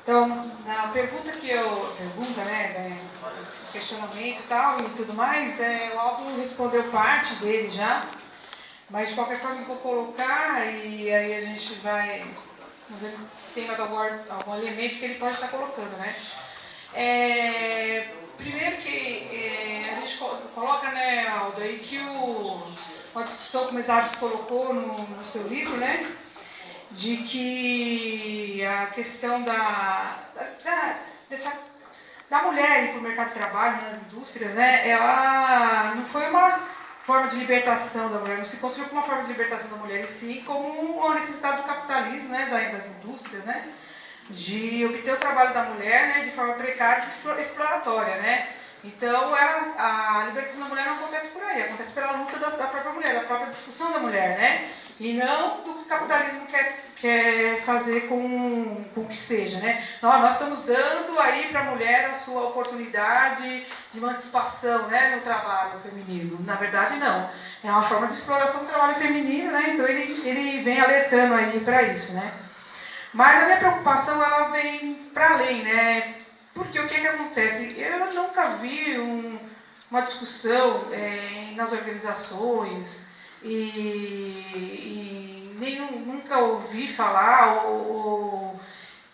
Então, na pergunta que eu... Pergunta, né? Questionamento e tal e tudo mais, o Aldo respondeu parte dele já, mas de qualquer forma eu vou colocar e aí a gente vai... Vamos ver se tem mais algum elemento que ele pode estar colocando, né? Primeiro que a gente coloca, né, Aldo, aí que uma discussão que o Mesaros colocou no seu livro, né? De que a questão da mulher ir para o mercado de trabalho, nas indústrias, né, ela não foi uma forma de libertação da mulher, não se construiu como uma forma de libertação da mulher, e sim como uma necessidade do capitalismo, né, das indústrias, né, de obter o trabalho da mulher, né, de forma precária e exploratória, né. Então, a libertação da mulher não acontece por aí, acontece pela luta da própria mulher, da própria discussão da mulher, né, e não do que o capitalismo quer fazer com que seja, né. Nós estamos dando aí para a mulher a sua oportunidade de emancipação, né, no trabalho feminino. Na verdade, não. É uma forma de exploração do trabalho feminino, né, então ele vem alertando aí para isso, né. Mas a minha preocupação, ela vem para além, né? Porque o que acontece? Eu nunca vi uma discussão nas organizações e nem nunca ouvi falar ou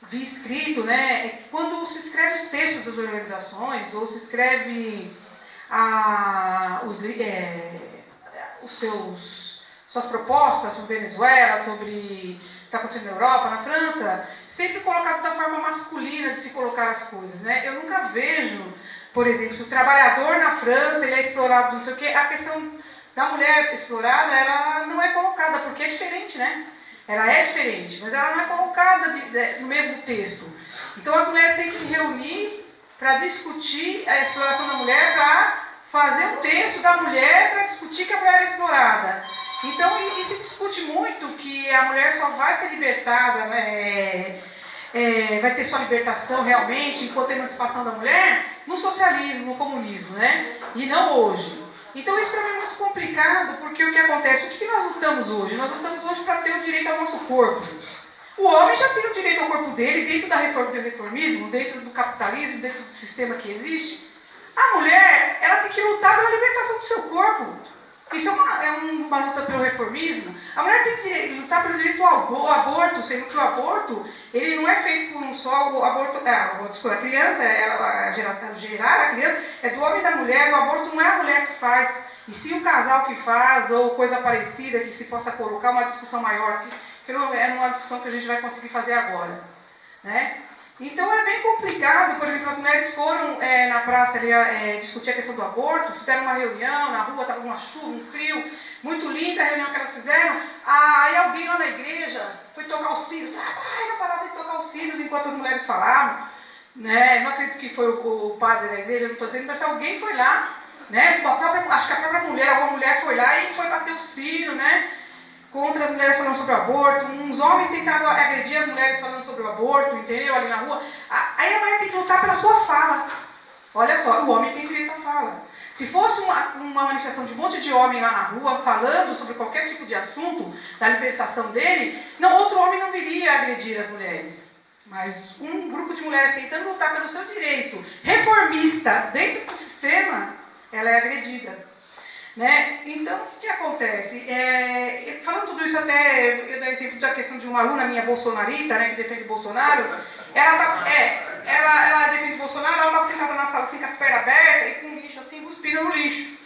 vi escrito, né? Quando se escreve os textos das organizações ou se escreve suas propostas sobre Venezuela, sobre o que está acontecendo na Europa, na França, sempre colocado da forma masculina de se colocar as coisas, né? Eu nunca vejo, por exemplo, se o trabalhador na França ele é explorado, não sei o quê, a questão da mulher explorada, ela não é colocada, porque é diferente, né? Ela é diferente, mas ela não é colocada no mesmo texto. Então as mulheres têm que se reunir para discutir a exploração da mulher, para fazer um texto da mulher para discutir que a mulher é explorada. Então, e se discute muito que a mulher só vai ser libertada, né, vai ter sua libertação realmente, enquanto a emancipação da mulher, no socialismo, no comunismo, né? E não hoje. Então, isso para mim é muito complicado, porque o que acontece? O que nós lutamos hoje? Nós lutamos hoje para ter o direito ao nosso corpo. O homem já tem o direito ao corpo dele, dentro do reformismo, dentro do capitalismo, dentro do sistema que existe. A mulher, ela tem que lutar pela libertação do seu corpo. Isso é uma luta pelo reformismo. A mulher tem que lutar pelo direito ao aborto, sendo que o aborto, ele não é feito por um só, a criança, gerar a criança, é do homem e da mulher, o aborto não é a mulher que faz, e sim o casal que faz, ou coisa parecida, que se possa colocar uma discussão maior, que não é uma discussão que a gente vai conseguir fazer agora, né? Então é bem complicado, por exemplo, as mulheres foram na praça ali, discutir a questão do aborto, fizeram uma reunião na rua, estava uma chuva, um frio, muito linda a reunião que elas fizeram. Aí alguém lá na igreja foi tocar os sinos, não parava de tocar os sinos enquanto as mulheres falavam, né? Não acredito que foi o padre da igreja, não estou dizendo, mas alguém foi lá, né? Acho que a própria mulher, alguma mulher foi lá e foi bater o sino, né? Contra as mulheres falando sobre o aborto, uns homens tentaram agredir as mulheres falando sobre o aborto, entendeu? Ali na rua. Aí a mulher tem que lutar pela sua fala. Olha só, o homem tem direito à fala. Se fosse uma manifestação de um monte de homem lá na rua falando sobre qualquer tipo de assunto, da libertação dele, outro homem não viria agredir as mulheres. Mas um grupo de mulheres tentando lutar pelo seu direito reformista dentro do sistema, ela é agredida. Né? Então, o que acontece? Falando tudo isso, até eu dou exemplo da questão de uma aluna minha bolsonarita, né, que defende o Bolsonaro. Ela defende o Bolsonaro, ela estava sentada na sala assim, com as pernas abertas e com um lixo assim, cuspindo no lixo.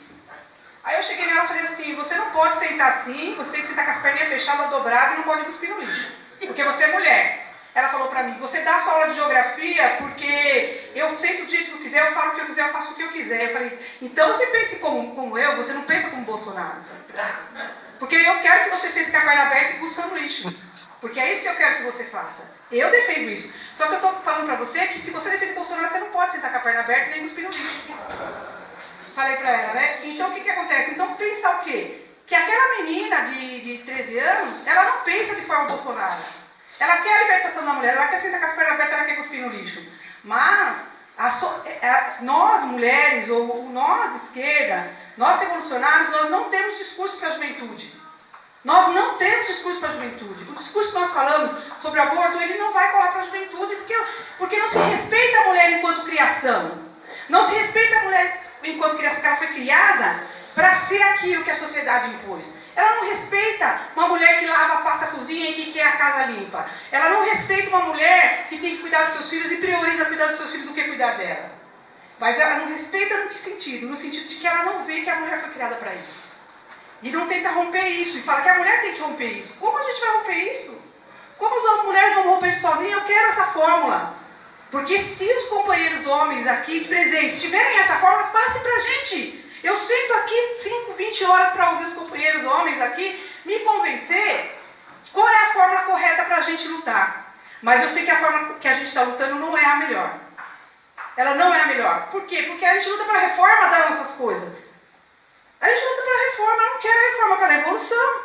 Aí eu cheguei nela e falei assim: você não pode sentar assim, você tem que sentar com as perninhas fechadas, dobradas e não pode cuspir no lixo, porque você é mulher. Ela falou pra mim: você dá a sua aula de geografia porque eu sento do jeito que eu quiser, eu falo o que eu quiser, eu faço o que eu quiser. Eu falei: então você pense como eu, você não pensa como Bolsonaro. Porque eu quero que você sente com a perna aberta e cuspa no lixo. Porque é isso que eu quero que você faça. Eu defendo isso. Só que eu estou falando pra você que se você defende Bolsonaro, você não pode sentar com a perna aberta e nem cuspir no lixo. Falei pra ela, né? Então o que acontece? Então pensar o quê? Que aquela menina de 13 anos, ela não pensa de forma Bolsonaro. Ela quer a libertação da mulher, ela quer sentar com as pernas abertas, ela quer cuspir no lixo. Mas nós mulheres, ou nós esquerda, nós revolucionários, nós não temos discurso para a juventude. Nós não temos discurso para a juventude. O discurso que nós falamos sobre aborto, ele não vai colar para a juventude, porque não se respeita a mulher enquanto criação. Não se respeita a mulher enquanto criação, porque ela foi criada para ser aquilo que a sociedade impôs. Ela não respeita uma mulher que lava, passa a cozinha e que quer a casa limpa. Ela não respeita uma mulher que tem que cuidar dos seus filhos e prioriza cuidar dos seus filhos do que cuidar dela. Mas ela não respeita no que sentido? No sentido de que ela não vê que a mulher foi criada para isso. E não tenta romper isso, e fala que a mulher tem que romper isso. Como a gente vai romper isso? Como as mulheres vão romper isso sozinhas? Eu quero essa fórmula. Porque se os companheiros homens aqui presentes tiverem essa fórmula, passe pra gente. Eu sento aqui 5, 20 horas para ouvir os companheiros homens aqui me convencer qual é a fórmula correta para a gente lutar. Mas eu sei que a forma que a gente está lutando não é a melhor. Ela não é a melhor. Por quê? Porque a gente luta pela reforma das nossas coisas. A gente luta pela reforma, eu não quero a reforma, eu quero a revolução.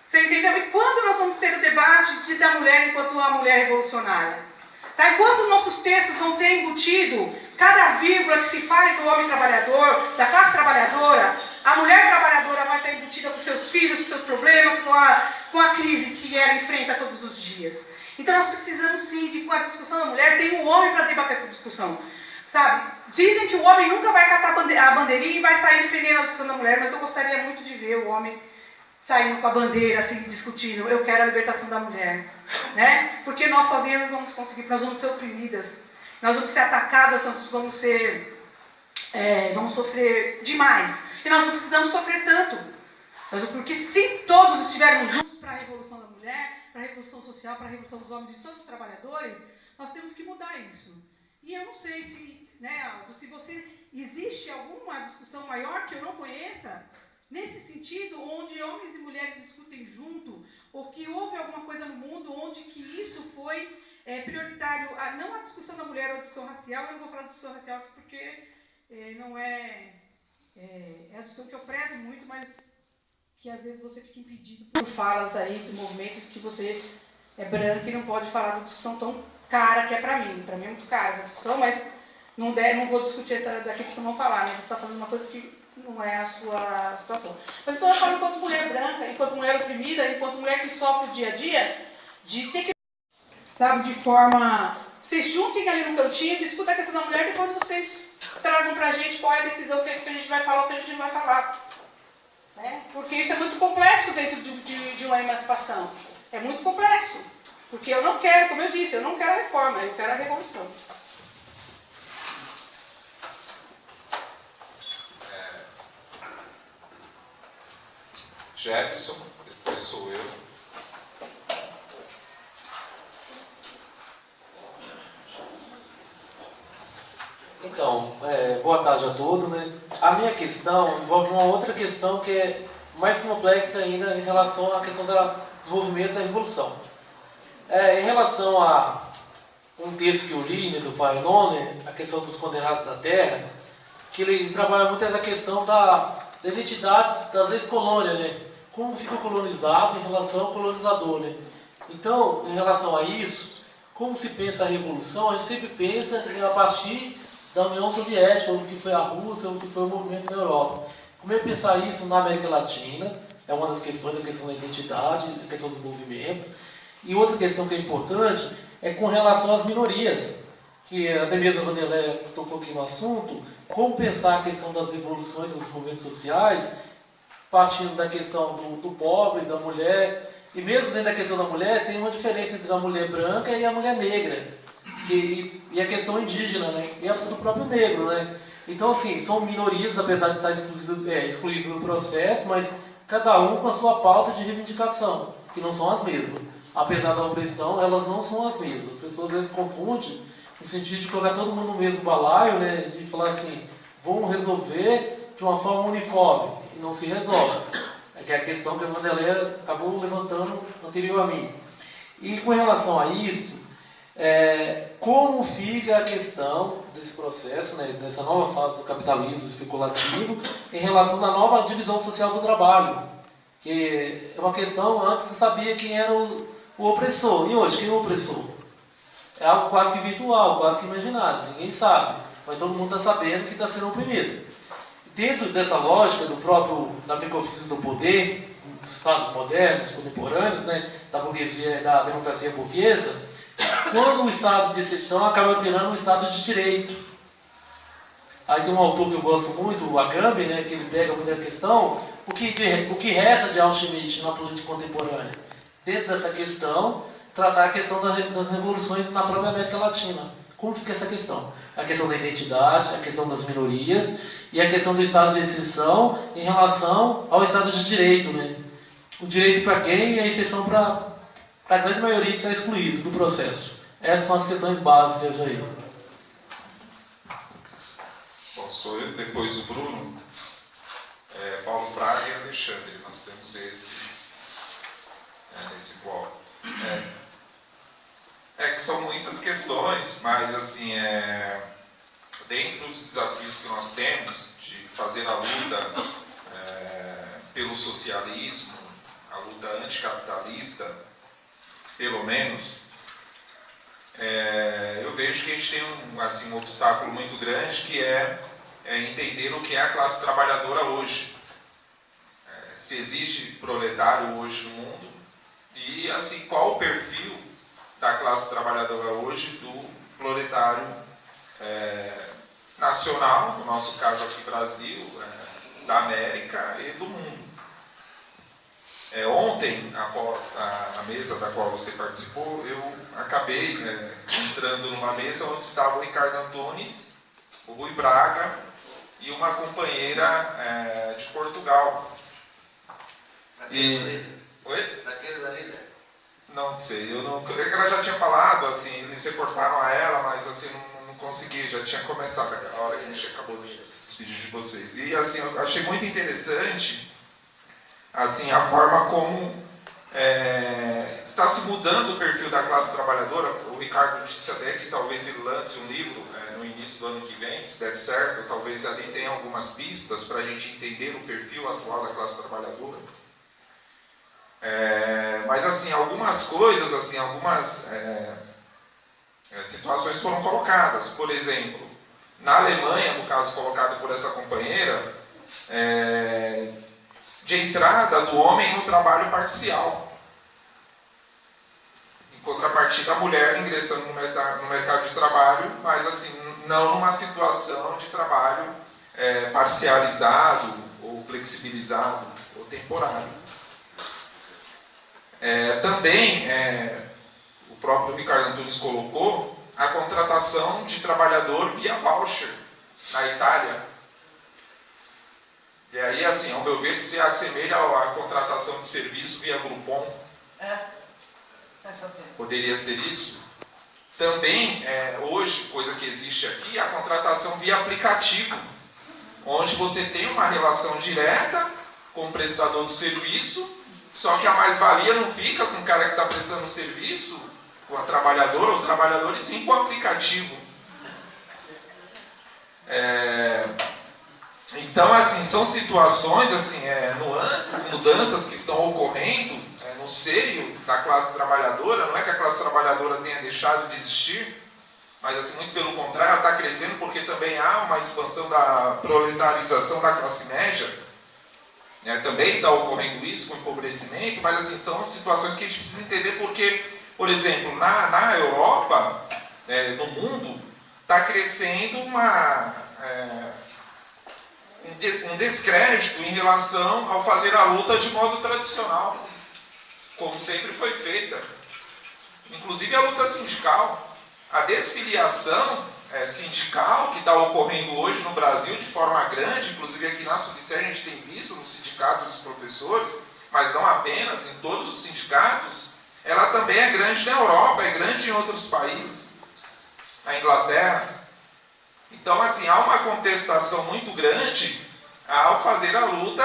Você entendeu? E quando nós vamos ter o debate da mulher enquanto uma mulher revolucionária? Tá? Enquanto nossos textos vão ter embutido cada vírgula que se fale do homem trabalhador, da classe trabalhadora, a mulher trabalhadora vai estar embutida com seus filhos, com seus problemas, com a crise que ela enfrenta todos os dias. Então nós precisamos sim de, com a discussão da mulher, tem um homem para debater essa discussão. Sabe? Dizem que o homem nunca vai catar a bandeirinha e vai sair defendendo a discussão da mulher, mas eu gostaria muito de ver o homem saindo com a bandeira, assim, discutindo, eu quero a libertação da mulher. Né? Porque nós sozinhas não vamos conseguir, nós vamos ser oprimidas, nós vamos ser atacadas, nós vamos sofrer demais. E nós não precisamos sofrer tanto. Porque se todos estivermos juntos para a revolução da mulher, para a revolução social, para a revolução dos homens e de todos os trabalhadores, nós temos que mudar isso. E eu não sei se, né, Aldo, se existe alguma discussão maior que eu não conheça, nesse sentido, onde homens e mulheres discutem junto, ou que houve alguma coisa no mundo onde que isso foi prioritário, não a discussão da mulher ou a discussão racial. Eu não vou falar de discussão racial aqui porque não é a discussão que eu prezo muito, mas que às vezes você fica impedido por falas aí do movimento que você é branco e não pode falar de discussão tão cara que é para mim. Para mim é muito cara essa discussão, mas não vou discutir essa daqui para você não falar, né? Você está fazendo uma coisa que não é a sua situação. Mas então eu falo enquanto mulher branca, enquanto mulher oprimida, enquanto mulher que sofre o dia a dia, de ter que, sabe, de forma... Vocês juntem ali no cantinho, discutam a questão da mulher, depois vocês tragam pra gente qual é a decisão, o que a gente vai falar, o que a gente não vai falar. Né? Porque isso é muito complexo dentro de uma emancipação. É muito complexo. Porque eu não quero, como eu disse, eu não quero a reforma, eu quero a revolução. Jefferson, depois sou eu. Então, boa tarde a todos, né? A minha questão envolve uma outra questão que é mais complexa ainda em relação à questão do desenvolvimento da revolução. Em relação a um texto que eu li, né, do Fanon, né, a questão dos condenados da terra, que ele trabalha muito essa questão da identidade das ex-colônias, né? Como fica o colonizado em relação ao colonizador, né? Então, em relação a isso, como se pensa a revolução, a gente sempre pensa a partir da União Soviética, o que foi a Rússia, o que foi o movimento na Europa. Como é pensar isso na América Latina? É uma das questões, a questão da identidade, a questão do movimento. E outra questão que é importante é com relação às minorias, que até mesmo a Vanderlei tocou aqui no assunto, como pensar a questão das revoluções dos movimentos sociais, partindo da questão do pobre, da mulher, e mesmo dentro da questão da mulher, tem uma diferença entre a mulher branca e a mulher negra, e a questão indígena, né? E a do próprio negro, né? Então, assim, são minorias, apesar de estar excluído no processo, mas cada um com a sua pauta de reivindicação, que não são as mesmas. Apesar da opressão, elas não são as mesmas. As pessoas às vezes confundem no sentido de colocar todo mundo no mesmo balaio, né? De falar assim, vamos resolver de uma forma uniforme, e não se resolve. Que é a questão que a Vanderlei acabou levantando anterior a mim. E com relação a isso, como fica a questão desse processo, né, dessa nova fase do capitalismo especulativo, em relação à nova divisão social do trabalho? Que é uma questão, antes se sabia quem era o opressor, e hoje quem é o opressor? É algo quase que virtual, quase que imaginário, ninguém sabe, mas todo mundo está sabendo que está sendo oprimido. Dentro dessa lógica da microfísica do poder, dos estados modernos, contemporâneos, né, da burguesia, da democracia burguesa, quando o estado de exceção acaba virando um estado de direito. Aí tem um autor que eu gosto muito, o Agamben, né, que ele pega muita questão, o que resta de Adam Smith na política contemporânea? Dentro dessa questão, tratar a questão das revoluções na própria América Latina. Como fica essa questão? A questão da identidade, a questão das minorias e a questão do estado de exceção em relação ao estado de direito, né? O direito para quem e a exceção para a grande maioria que está excluído do processo. Essas são as questões básicas aí. Bom, sou eu, depois o Bruno, Paulo Braga e Alexandre. Nós temos esse bloco. Que são muitas questões, mas assim, dentre os desafios que nós temos de fazer a luta pelo socialismo, a luta anticapitalista, pelo menos, eu vejo que a gente tem um obstáculo muito grande, que é entender o que é a classe trabalhadora hoje. Se existe proletário hoje no mundo, e assim, qual o perfil da classe trabalhadora hoje do proletário nacional, no nosso caso aqui Brasil, da América e do mundo. Ontem, após a mesa da qual você participou, eu acabei entrando numa mesa onde estava o Ricardo Antunes, o Rui Braga e uma companheira de Portugal. Oi? Daquele ali, né? Não sei, ela já tinha falado, assim, eles reportaram a ela, mas assim, não consegui, já tinha começado a hora que a gente acabou de se despedir de vocês. E assim, eu achei muito interessante, assim, a forma como está se mudando o perfil da classe trabalhadora. O Ricardo disse até que talvez ele lance um livro no início do ano que vem, se der certo, talvez ali tenha algumas pistas para a gente entender o perfil atual da classe trabalhadora. Mas assim, algumas coisas, assim, algumas situações foram colocadas. Por exemplo, na Alemanha, no caso colocado por essa companheira, de entrada do homem no trabalho parcial. Em contrapartida, a mulher ingressando no mercado de trabalho, mas assim, não numa situação de trabalho parcializado, ou flexibilizado, ou temporário. Também, o próprio Ricardo Antunes colocou, a contratação de trabalhador via voucher na Itália. E aí, assim, ao meu ver, se assemelha à contratação de serviço via Groupon. Poderia ser isso. Também, hoje, coisa que existe aqui, a contratação via aplicativo, onde você tem uma relação direta com o prestador do serviço, só que a mais-valia não fica com o cara que está prestando o serviço, com a trabalhadora ou o trabalhador, e sim com o aplicativo. Então, assim, são situações, assim, nuances, mudanças que estão ocorrendo no seio da classe trabalhadora. Não é que a classe trabalhadora tenha deixado de existir, mas, assim, muito pelo contrário, ela está crescendo porque também há uma expansão da proletarização da classe média. Também está ocorrendo isso com empobrecimento, mas assim, são situações que a gente precisa entender porque, por exemplo, na Europa, no mundo, está crescendo um descrédito em relação ao fazer a luta de modo tradicional, como sempre foi feita. Inclusive a luta sindical. A desfiliação sindical que está ocorrendo hoje no Brasil de forma grande, inclusive aqui na Subsede a gente tem visto no sindicato dos professores, mas não apenas, em todos os sindicatos, ela também é grande na Europa, é grande em outros países, na Inglaterra. Então, assim, há uma contestação muito grande ao fazer a luta,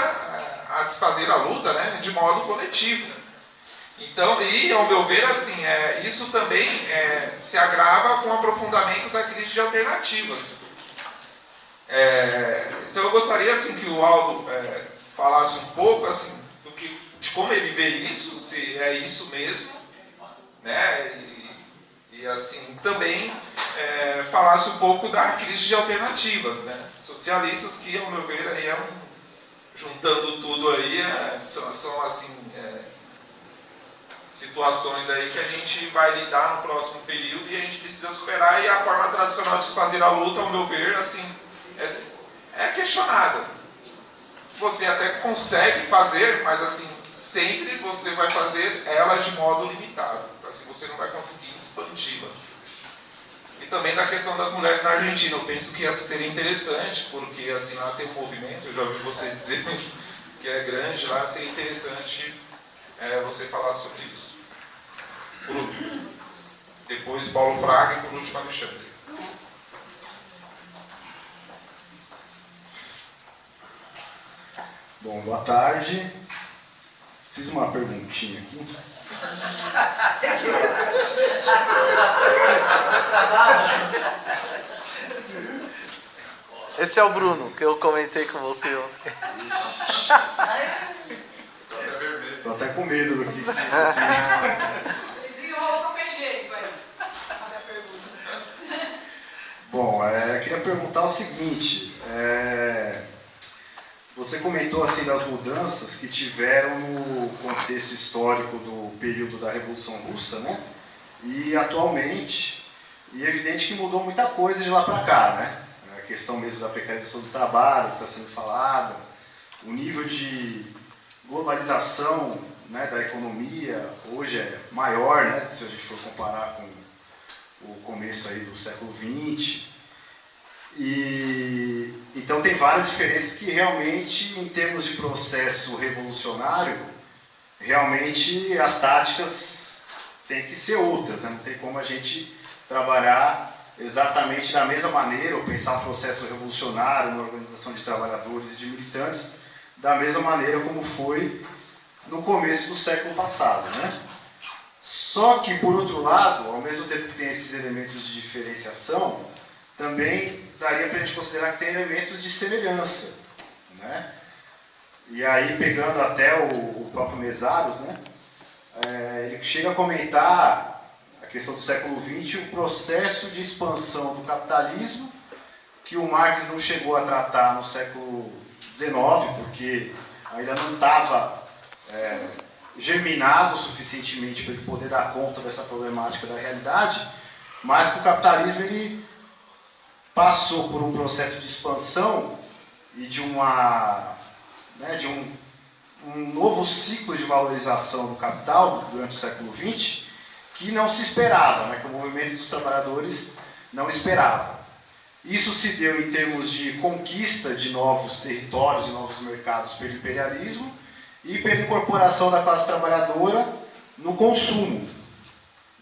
né, de modo coletivo. Então, e ao meu ver, assim, isso também se agrava com o aprofundamento da crise de alternativas. Então eu gostaria assim, que o Aldo falasse um pouco assim, de como ele vê isso, se é isso mesmo, né? E assim, também falasse um pouco da crise de alternativas, né? Socialistas, que ao meu ver aí juntando tudo aí, são assim, situações aí que a gente vai lidar no próximo período e a gente precisa superar, e a forma tradicional de se fazer a luta, ao meu ver, assim, é questionada. Você até consegue fazer, mas assim, sempre você vai fazer ela de modo limitado, assim, você não vai conseguir expandi-la. E também da questão das mulheres na Argentina, eu penso que seria interessante, porque assim, lá tem um movimento, eu já ouvi você dizer que é grande lá, seria interessante você falar sobre isso. Bruno. Depois Paulo Fraga e por último Alexandre. Bom, boa tarde. Fiz uma perguntinha aqui. Esse é o Bruno, que eu comentei com você ontem. Tô até com medo aqui. Desenrolou com o PG, vai. Olha a pergunta. Bom, queria perguntar o seguinte. Você comentou assim das mudanças que tiveram no contexto histórico do período da Revolução Russa, né? E atualmente, e é evidente que mudou muita coisa de lá para cá, né? A questão mesmo da precarização do trabalho que está sendo falada, o nível de globalização, né, da economia hoje é maior, né? Se a gente for comparar com o começo aí do século XX. E então tem várias diferenças que realmente, em termos de processo revolucionário, realmente as táticas têm que ser outras, né? Não tem como a gente trabalhar exatamente da mesma maneira ou pensar um processo revolucionário, uma organização de trabalhadores e de militantes da mesma maneira como foi no começo do século passado, né? Só que, por outro lado, ao mesmo tempo que tem esses elementos de diferenciação, também daria para a gente considerar que tem elementos de semelhança, né? E aí, pegando até o próprio Mesaros, né? Ele chega a comentar a questão do século XX, o processo de expansão do capitalismo, que o Marx não chegou a tratar no século XIX, porque ainda não estava germinado suficientemente para ele poder dar conta dessa problemática da realidade, mas que o capitalismo ele passou por um processo de expansão e de um novo ciclo de valorização do capital durante o século XX que não se esperava, né, que o movimento dos trabalhadores não esperava. Isso se deu em termos de conquista de novos territórios e novos mercados pelo imperialismo e pela incorporação da classe trabalhadora no consumo,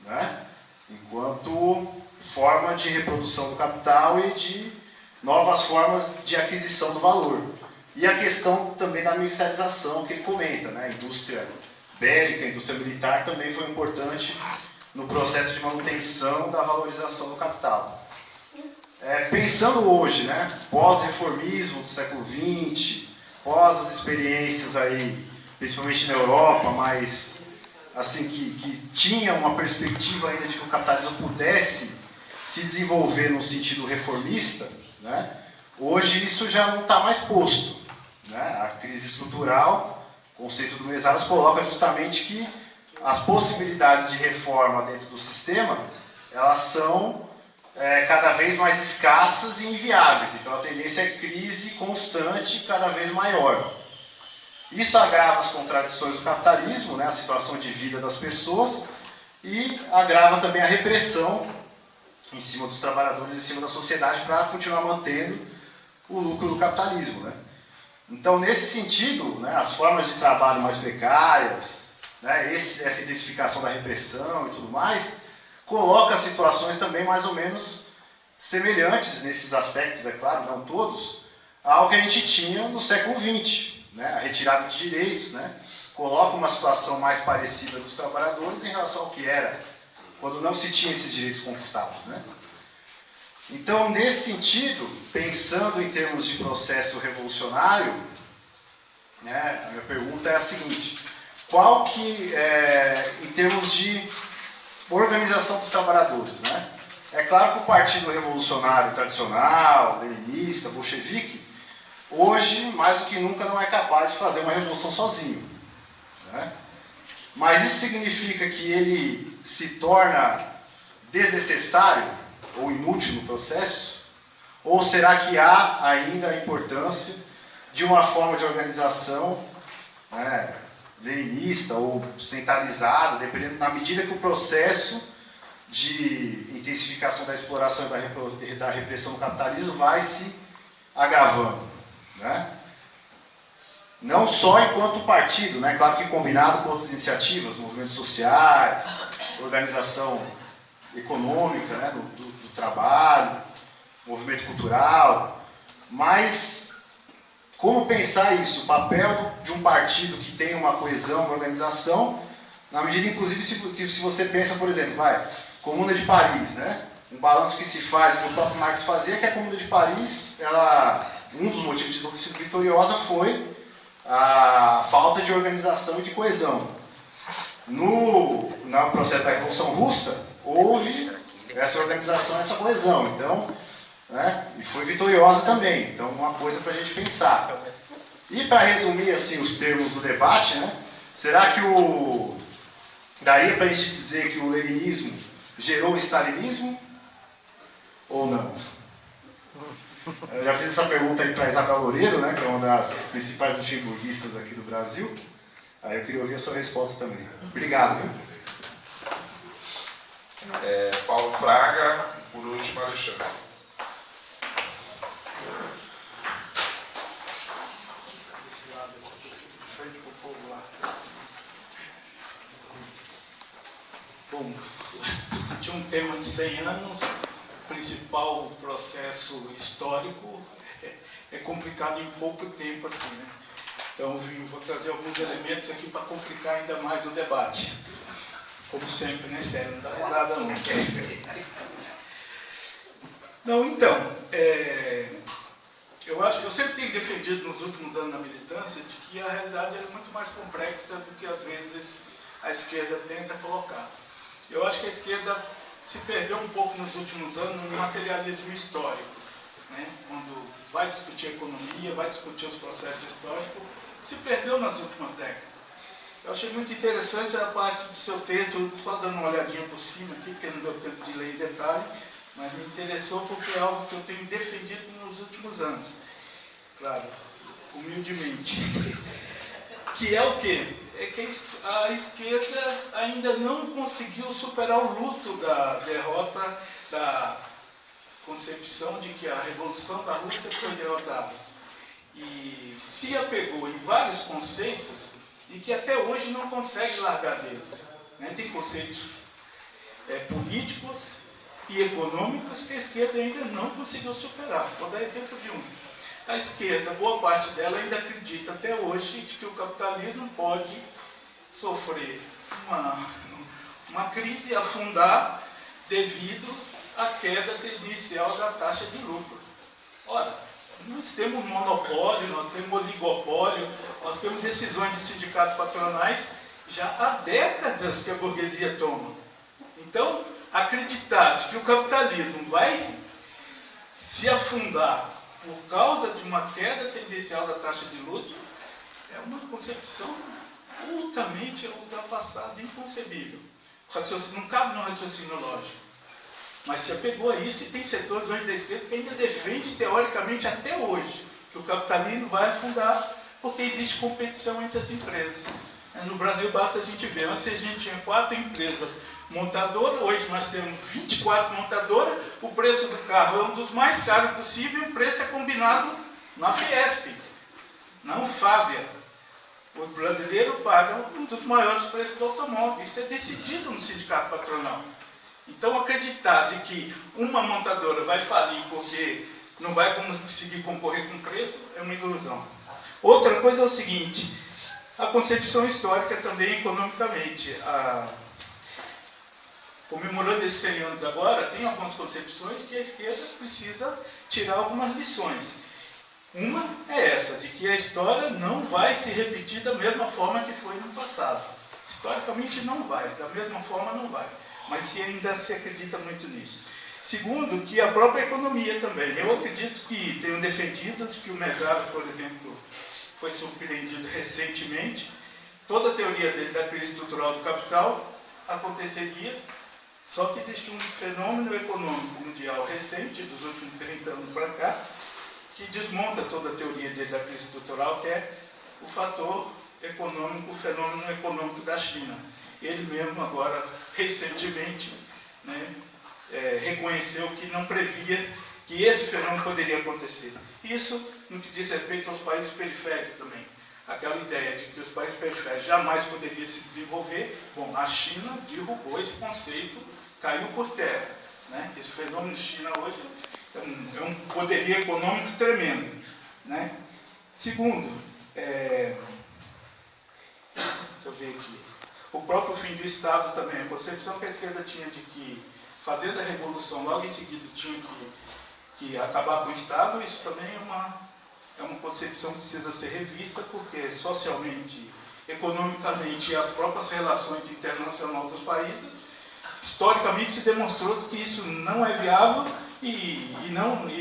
né, enquanto forma de reprodução do capital e de novas formas de aquisição do valor. E a questão também da militarização que ele comenta, né? A indústria bélica, a indústria militar também foi importante no processo de manutenção da valorização do capital. Pensando hoje, né, pós-reformismo do século XX, pós as experiências aí, principalmente na Europa, mas assim, que tinha uma perspectiva ainda de que o capitalismo pudesse se desenvolver no sentido reformista, né? Hoje isso já não está mais posto, né? A crise estrutural, o conceito do Mesaros coloca justamente que as possibilidades de reforma dentro do sistema, elas são cada vez mais escassas e inviáveis. Então a tendência é crise constante, cada vez maior. Isso agrava as contradições do capitalismo, né? A situação de vida das pessoas, e agrava também a repressão em cima dos trabalhadores, em cima da sociedade, para continuar mantendo o lucro do capitalismo, né? Então, nesse sentido, né, as formas de trabalho mais precárias, né, essa intensificação da repressão e tudo mais, coloca situações também mais ou menos semelhantes nesses aspectos, é claro, não todos, ao que a gente tinha no século XX, né, a retirada de direitos, né, coloca uma situação mais parecida dos trabalhadores em relação ao que era quando não se tinha esses direitos conquistados, né? Então, nesse sentido, pensando em termos de processo revolucionário, né, a minha pergunta é a seguinte: qual que, em termos de organização dos trabalhadores, né? É claro que o Partido Revolucionário tradicional, leninista, bolchevique, hoje, mais do que nunca, não é capaz de fazer uma revolução sozinho, né? Mas isso significa que ele se torna desnecessário ou inútil no processo? Ou será que há ainda a importância de uma forma de organização, né, leninista ou centralizada, dependendo, na medida que o processo de intensificação da exploração e da repressão do capitalismo vai se agravando, né? Não só enquanto partido, né? Claro que combinado com outras iniciativas, movimentos sociais, organização econômica, né? do trabalho, movimento cultural, mas como pensar isso? O papel de um partido que tem uma coesão, uma organização, na medida, inclusive, se você pensa, por exemplo, Comuna de Paris, né? Um balanço que se faz, que o próprio Marx fazia, que a Comuna de Paris, um dos motivos de ter sido vitoriosa foi a falta de organização e de coesão. No processo da Revolução Russa, houve essa organização, essa coesão, então, né? E foi vitoriosa também, então uma coisa para a gente pensar. E para resumir assim, os termos do debate, né? Será que daria para a gente dizer que o leninismo gerou o stalinismo? Ou não? Eu já fiz essa pergunta aí para Isabel Loureiro, né, que é uma das principais luxemburguistas aqui do Brasil. Aí eu queria ouvir a sua resposta também. Obrigado. Viu? Paulo Fraga, por último, Alexandre. Bom, discutir um tema de 100 anos, o principal processo histórico, é complicado em pouco tempo assim, né? Então vou trazer alguns elementos aqui para complicar ainda mais o debate. Como sempre, né, Sério? Não dá risada não. Não, então, eu sempre tenho defendido nos últimos anos na militância de que a realidade é muito mais complexa do que às vezes a esquerda tenta colocar. Eu acho que a esquerda se perdeu um pouco nos últimos anos no materialismo histórico, né? Quando vai discutir economia, vai discutir os processos históricos, se perdeu nas últimas décadas. Eu achei muito interessante a parte do seu texto, só dando uma olhadinha por cima aqui, porque não deu tempo de ler em detalhe, mas me interessou porque é algo que eu tenho defendido nos últimos anos. Claro, humildemente. Que é o quê? É que a esquerda ainda não conseguiu superar o luto da derrota, da concepção de que a Revolução da Rússia foi derrotada. E se apegou em vários conceitos e que até hoje não consegue largar deles, né? Tem conceitos políticos e econômicos que a esquerda ainda não conseguiu superar. Vou dar exemplo de um. A esquerda, boa parte dela ainda acredita até hoje de que o capitalismo pode sofrer uma crise e afundar devido à queda inicial da taxa de lucro. Ora, nós temos monopólio, nós temos oligopólio, nós temos decisões de sindicatos patronais já há décadas que a burguesia toma. Então, acreditar de que o capitalismo vai se afundar por causa de uma queda tendencial da taxa de lucro é uma concepção altamente ultrapassada, inconcebível. Não cabe no raciocínio lógico. Mas se apegou a isso e tem setores hoje da esquerda que ainda defende teoricamente até hoje que o capitalismo vai afundar porque existe competição entre as empresas. No Brasil basta a gente ver, antes a gente tinha 4 empresas montadoras, hoje nós temos 24 montadoras, o preço do carro é um dos mais caros possível e o preço é combinado na Fiesp, na Anfávia. O brasileiro paga um dos maiores preços do automóvel, isso é decidido no sindicato patronal. Então acreditar de que uma montadora vai falir porque não vai conseguir concorrer com preço é uma ilusão. Outra coisa é o seguinte, a concepção histórica também economicamente. Comemorando esses 100 anos agora, tem algumas concepções que a esquerda precisa tirar algumas lições. Uma é essa, de que a história não vai se repetir da mesma forma que foi no passado. Historicamente não vai, da mesma forma não vai. Mas ainda se acredita muito nisso. Segundo, que a própria economia também. Eu acredito que tenho defendido que o Mesaros, por exemplo, foi surpreendido recentemente. Toda a teoria dele da crise estrutural do capital aconteceria, só que existe um fenômeno econômico mundial recente, dos últimos 30 anos para cá, que desmonta toda a teoria dele da crise estrutural, que é o fator econômico, o fenômeno econômico da China. Ele mesmo agora, recentemente, né, reconheceu que não previa que esse fenômeno poderia acontecer. Isso no que diz respeito aos países periféricos também. Aquela ideia de que os países periféricos jamais poderiam se desenvolver, bom, a China derrubou esse conceito, caiu por terra. Né? Esse fenômeno de China hoje é um poderio econômico tremendo. Né? Segundo, deixa eu ver aqui, o próprio fim do Estado também, a concepção que a esquerda tinha de que, fazendo a revolução, logo em seguida tinha que acabar com o Estado, isso também é uma concepção que precisa ser revista, porque socialmente, economicamente e as próprias relações internacionais dos países, historicamente se demonstrou que isso não é viável e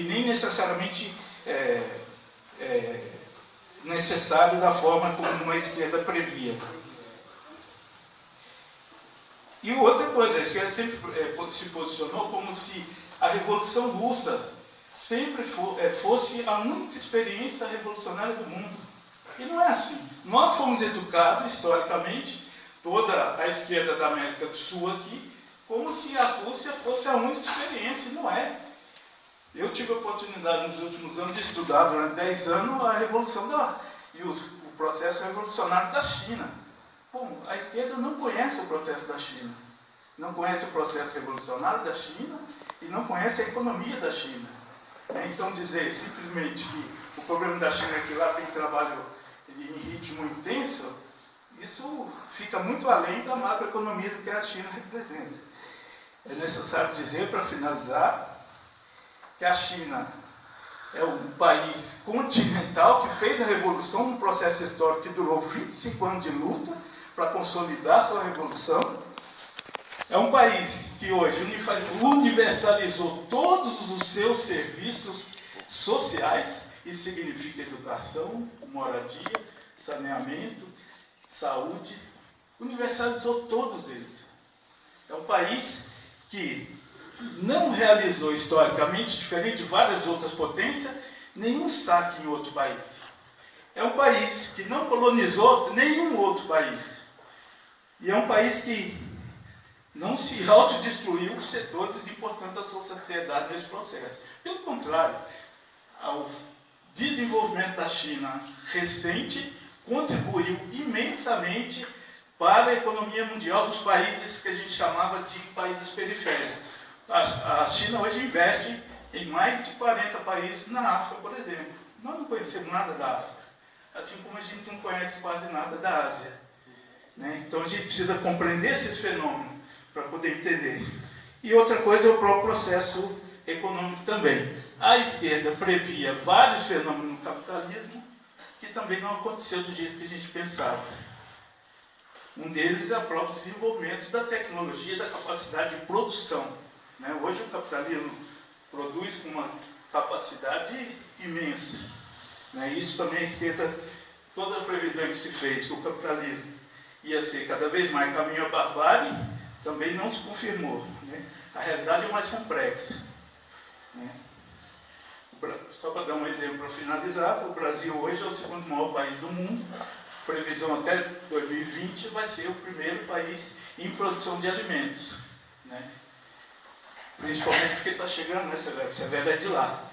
nem necessariamente necessário da forma como a esquerda previa. E outra coisa, a esquerda sempre se posicionou como se a Revolução Russa sempre fosse a única experiência revolucionária do mundo. E não é assim. Nós fomos educados, historicamente, toda a esquerda da América do Sul aqui, como se a Rússia fosse a única experiência, e não é. Eu tive a oportunidade nos últimos anos de estudar durante 10 anos a Revolução e o processo revolucionário da China. Bom, a esquerda não conhece o processo da China, não conhece o processo revolucionário da China e não conhece a economia da China. Então dizer simplesmente que o problema da China é que lá tem trabalho em ritmo intenso, isso fica muito além da macroeconomia do que a China representa. É necessário dizer, para finalizar, que a China é um país continental que fez a revolução, um processo histórico que durou 25 anos de luta para consolidar sua revolução. É um país que hoje universalizou todos os seus serviços sociais, isso significa educação, moradia, saneamento, saúde, universalizou todos eles. É um país que não realizou historicamente, diferente de várias outras potências, nenhum saque em outro país. É um país que não colonizou nenhum outro país. E é um país que não se autodestruiu setores importantes da sua sociedade nesse processo. Pelo contrário, o desenvolvimento da China recente contribuiu imensamente para a economia mundial dos países que a gente chamava de países periféricos. A China hoje investe em mais de 40 países na África, por exemplo. Nós não conhecemos nada da África, assim como a gente não conhece quase nada da Ásia. Né? Então a gente precisa compreender esses fenômenos para poder entender. E outra coisa é o próprio processo econômico também. A esquerda previa vários fenômenos no capitalismo que também não aconteceu do jeito que a gente pensava. Um deles é o próprio desenvolvimento da tecnologia, da capacidade de produção. Né? Hoje o capitalismo produz com uma capacidade imensa. Né? Isso também a esquerda, toda a previsão que se fez que o capitalismo ia ser cada vez mais caminho à barbárie, também não se confirmou. Né? A realidade é mais complexa. Né? Só para dar um exemplo para finalizar, o Brasil hoje é o segundo maior país do mundo. Previsão até 2020 vai ser o primeiro país em produção de alimentos. Né? Principalmente porque está chegando, né, Severo? Severo é de lá.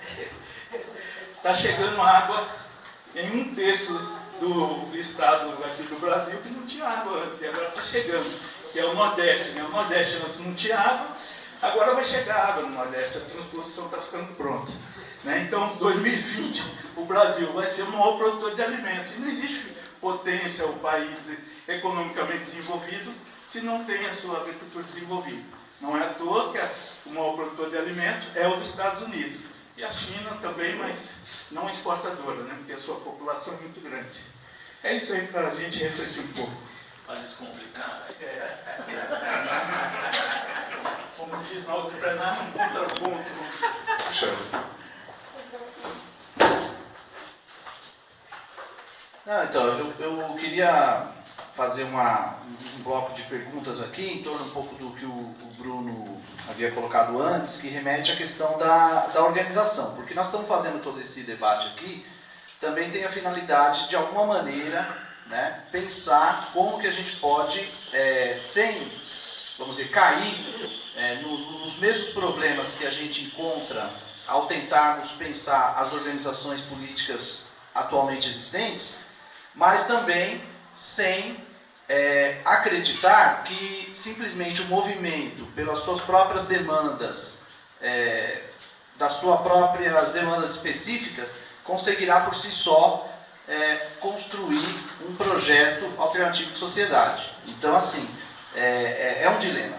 Está chegando água em 1/3 do estado aqui do Brasil que não tinha água antes, e agora está chegando, que é o Nordeste. Né? O Nordeste antes não tinha água, agora vai chegar água no Nordeste, a transposição está ficando pronta. Né? Então, 2020, o Brasil vai ser o maior produtor de alimentos. E não existe potência, o país economicamente desenvolvido, se não tem a sua agricultura desenvolvida. Não é à toa que o maior produtor de alimentos é os Estados Unidos. E a China também, mas não exportadora, né? Porque a sua população é muito grande. É isso aí para a gente refletir um pouco. Para descomplicar. Como diz na outra plenária, um contraponto. Não, então, eu queria fazer um bloco de perguntas aqui, em torno um pouco do que o Bruno havia colocado antes, que remete à questão da organização. Porque nós estamos fazendo todo esse debate aqui, também tem a finalidade, de alguma maneira, né, pensar como que a gente pode, sem, vamos dizer, cair nos mesmos problemas que a gente encontra ao tentarmos pensar as organizações políticas atualmente existentes, mas também sem acreditar que simplesmente o movimento, pelas suas próprias demandas, das suas próprias demandas específicas, conseguirá por si só construir um projeto alternativo de sociedade. Então, assim, é um dilema.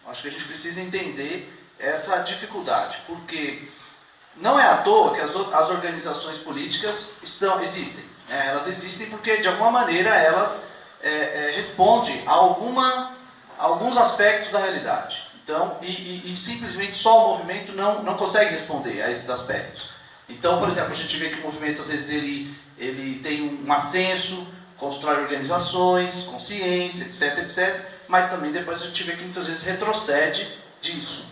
Acho que a gente precisa entender essa dificuldade, porque não é à toa que as organizações políticas existem. Elas existem porque, de alguma maneira, elas respondem a alguns aspectos da realidade. Então, e simplesmente só o movimento não consegue responder a esses aspectos. Então, por exemplo, a gente vê que o movimento, às vezes, ele tem um ascenso, constrói organizações, consciência, etc, mas também depois a gente vê que muitas vezes retrocede disso,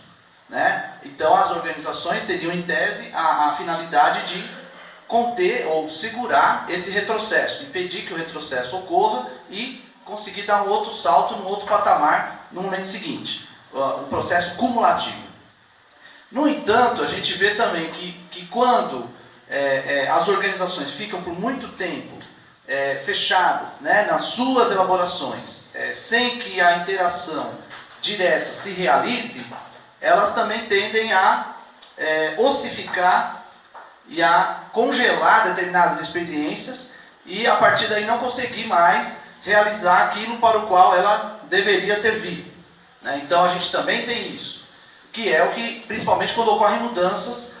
né? Então, as organizações teriam, em tese, a finalidade de conter ou segurar esse retrocesso, impedir que o retrocesso ocorra e conseguir dar um outro salto, um outro patamar no momento seguinte, um processo cumulativo. No entanto, a gente vê também que quando as organizações ficam por muito tempo fechadas, né, nas suas elaborações, sem que a interação direta se realize, elas também tendem a ossificar e a congelar determinadas experiências e a partir daí não conseguir mais realizar aquilo para o qual ela deveria servir, né? Então a gente também tem isso, que é o que, principalmente quando ocorrem mudanças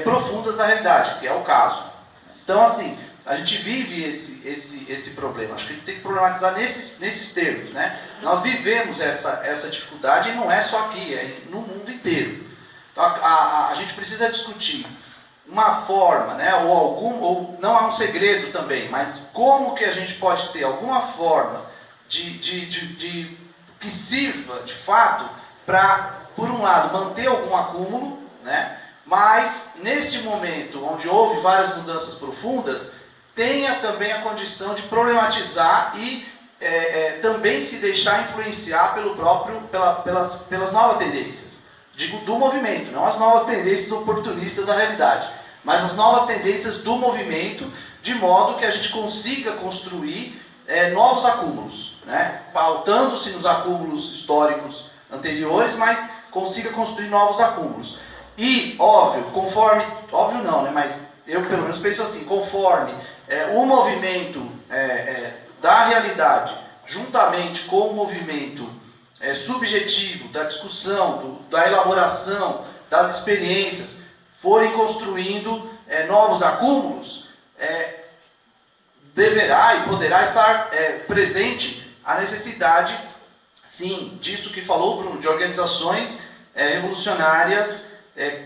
profundas da realidade, que é o caso. Então, assim, a gente vive esse problema. Acho que a gente tem que problematizar nesses termos, né? Nós vivemos essa dificuldade e não é só aqui, é no mundo inteiro. Então, a gente precisa discutir uma forma, né, ou não há um segredo também, mas como que a gente pode ter alguma forma de que sirva de fato para, por um lado, manter algum acúmulo, né, mas nesse momento onde houve várias mudanças profundas, tenha também a condição de problematizar e também se deixar influenciar pelas novas tendências. Digo do movimento, não as novas tendências oportunistas da realidade, mas as novas tendências do movimento, de modo que a gente consiga construir novos acúmulos, né? Pautando-se nos acúmulos históricos anteriores, mas consiga construir novos acúmulos. E, óbvio não, né? Mas eu pelo menos penso assim, conforme o movimento da realidade, juntamente com o movimento subjetivo, da discussão, da elaboração, das experiências, forem construindo novos acúmulos, deverá e poderá estar presente a necessidade, sim, disso que falou Bruno, de organizações revolucionárias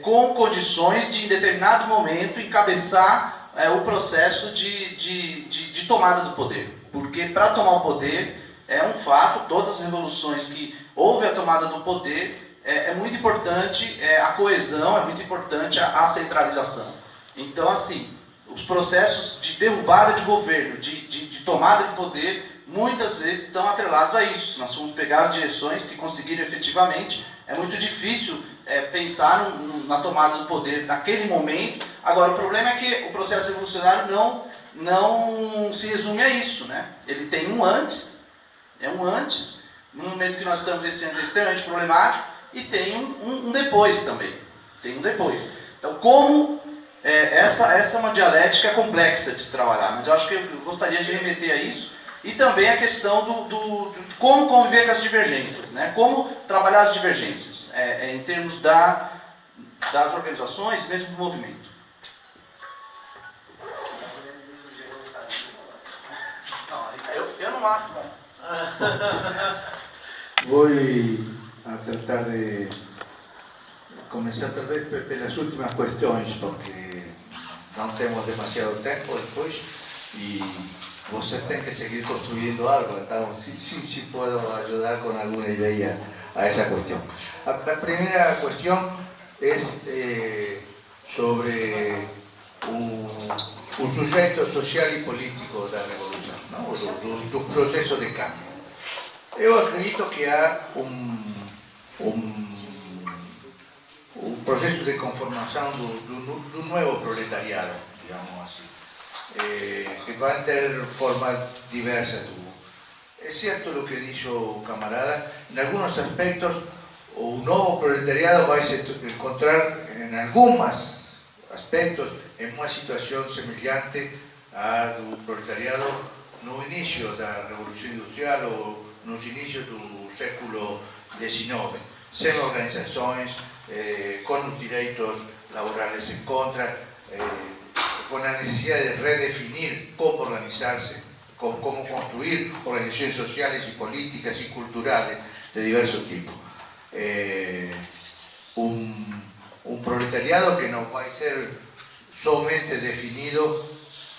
com condições de, em determinado momento, encabeçar o processo de tomada do poder. Porque para tomar o poder, é um fato, todas as revoluções que houve a tomada do poder, é muito importante a coesão, é muito importante a centralização. Então, assim, os processos de derrubada de governo, de tomada de poder, muitas vezes estão atrelados a isso. Se nós formos pegar as direções que conseguiram efetivamente, é muito difícil pensar na tomada do poder naquele momento. Agora, o problema é que o processo revolucionário não se resume a isso, né? Ele tem um antes, no momento que nós estamos esse ano é extremamente problemático, e tem um depois também. Tem um depois. Então, como essa é uma dialética complexa de trabalhar, mas eu acho que eu gostaria de remeter a isso, e também a questão de como conviver com as divergências, né? Como trabalhar as divergências, em termos das organizações e mesmo do movimento. Eu não acho bom. Voy a tratar de começar talvez pelas últimas questões, porque não temos demasiado tempo depois e você tem que seguir construindo algo, então se puedo ajudar com alguma ideia a essa questão. A primeira questão é sobre o sujeito social e político da revolução, não? Do processo de cambio. Eu acredito que há um processo de conformação do novo proletariado, digamos assim, que vai ter formas diversas. É certo o que disse o camarada, em alguns aspectos o novo proletariado vai se encontrar em alguns aspectos em uma situação semelhante à do proletariado no início da Revolução Industrial ou nos inícios do século XIX, sem organizações, com os direitos laborais em contra, com a necessidade de redefinir como organizar-se, como construir organizações sociais e políticas e culturais de diversos tipos. Um proletariado que não vai ser somente definido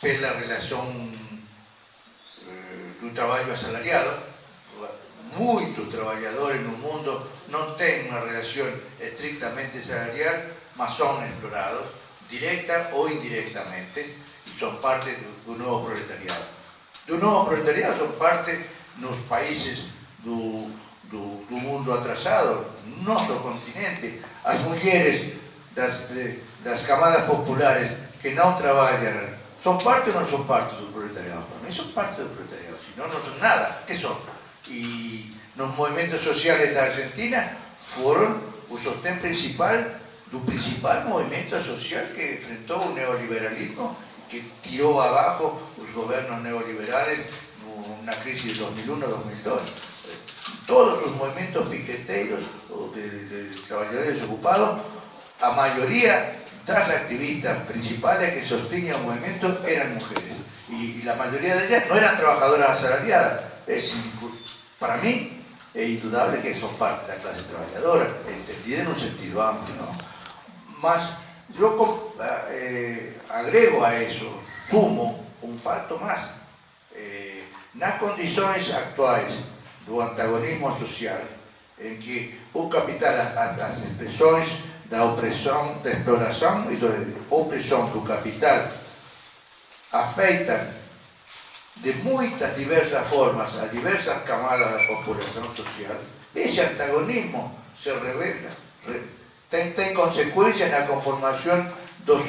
pela relação do trabalho assalariado. Muitos trabalhadores no mundo não têm uma relação estritamente salarial, mas são explorados, direta ou indiretamente, e são parte do novo proletariado. Do novo proletariado são parte nos países do mundo atrasado, nosso continente, as mulheres das camadas populares que não trabalham, são parte ou não são parte do proletariado? Para mim são parte do proletariado, senão não são nada. Que são? E nos movimentos sociais da Argentina foram o sostén principal do principal movimento social que enfrentou o neoliberalismo, que tirou abaixo os governos neoliberais na crise de 2001-2002. Todos os movimentos piqueteiros de trabalhadores ocupados, a maioria das activistas principais que sostenían el movimiento eran mujeres y la mayoría de ellas no eran trabajadoras asalariadas. Para mí es indudable que son parte de la clase trabajadora, entendida en un sentido amplio, ¿no? Mas yo agrego a eso, sumo un fato más. Nas condições actuais do antagonismo social, em que o capital, as expressões da opressão, da exploração e da opressão do capital afetam de muitas diversas formas a diversas camadas da população social, esse antagonismo se revela, tem consequências na conformação dos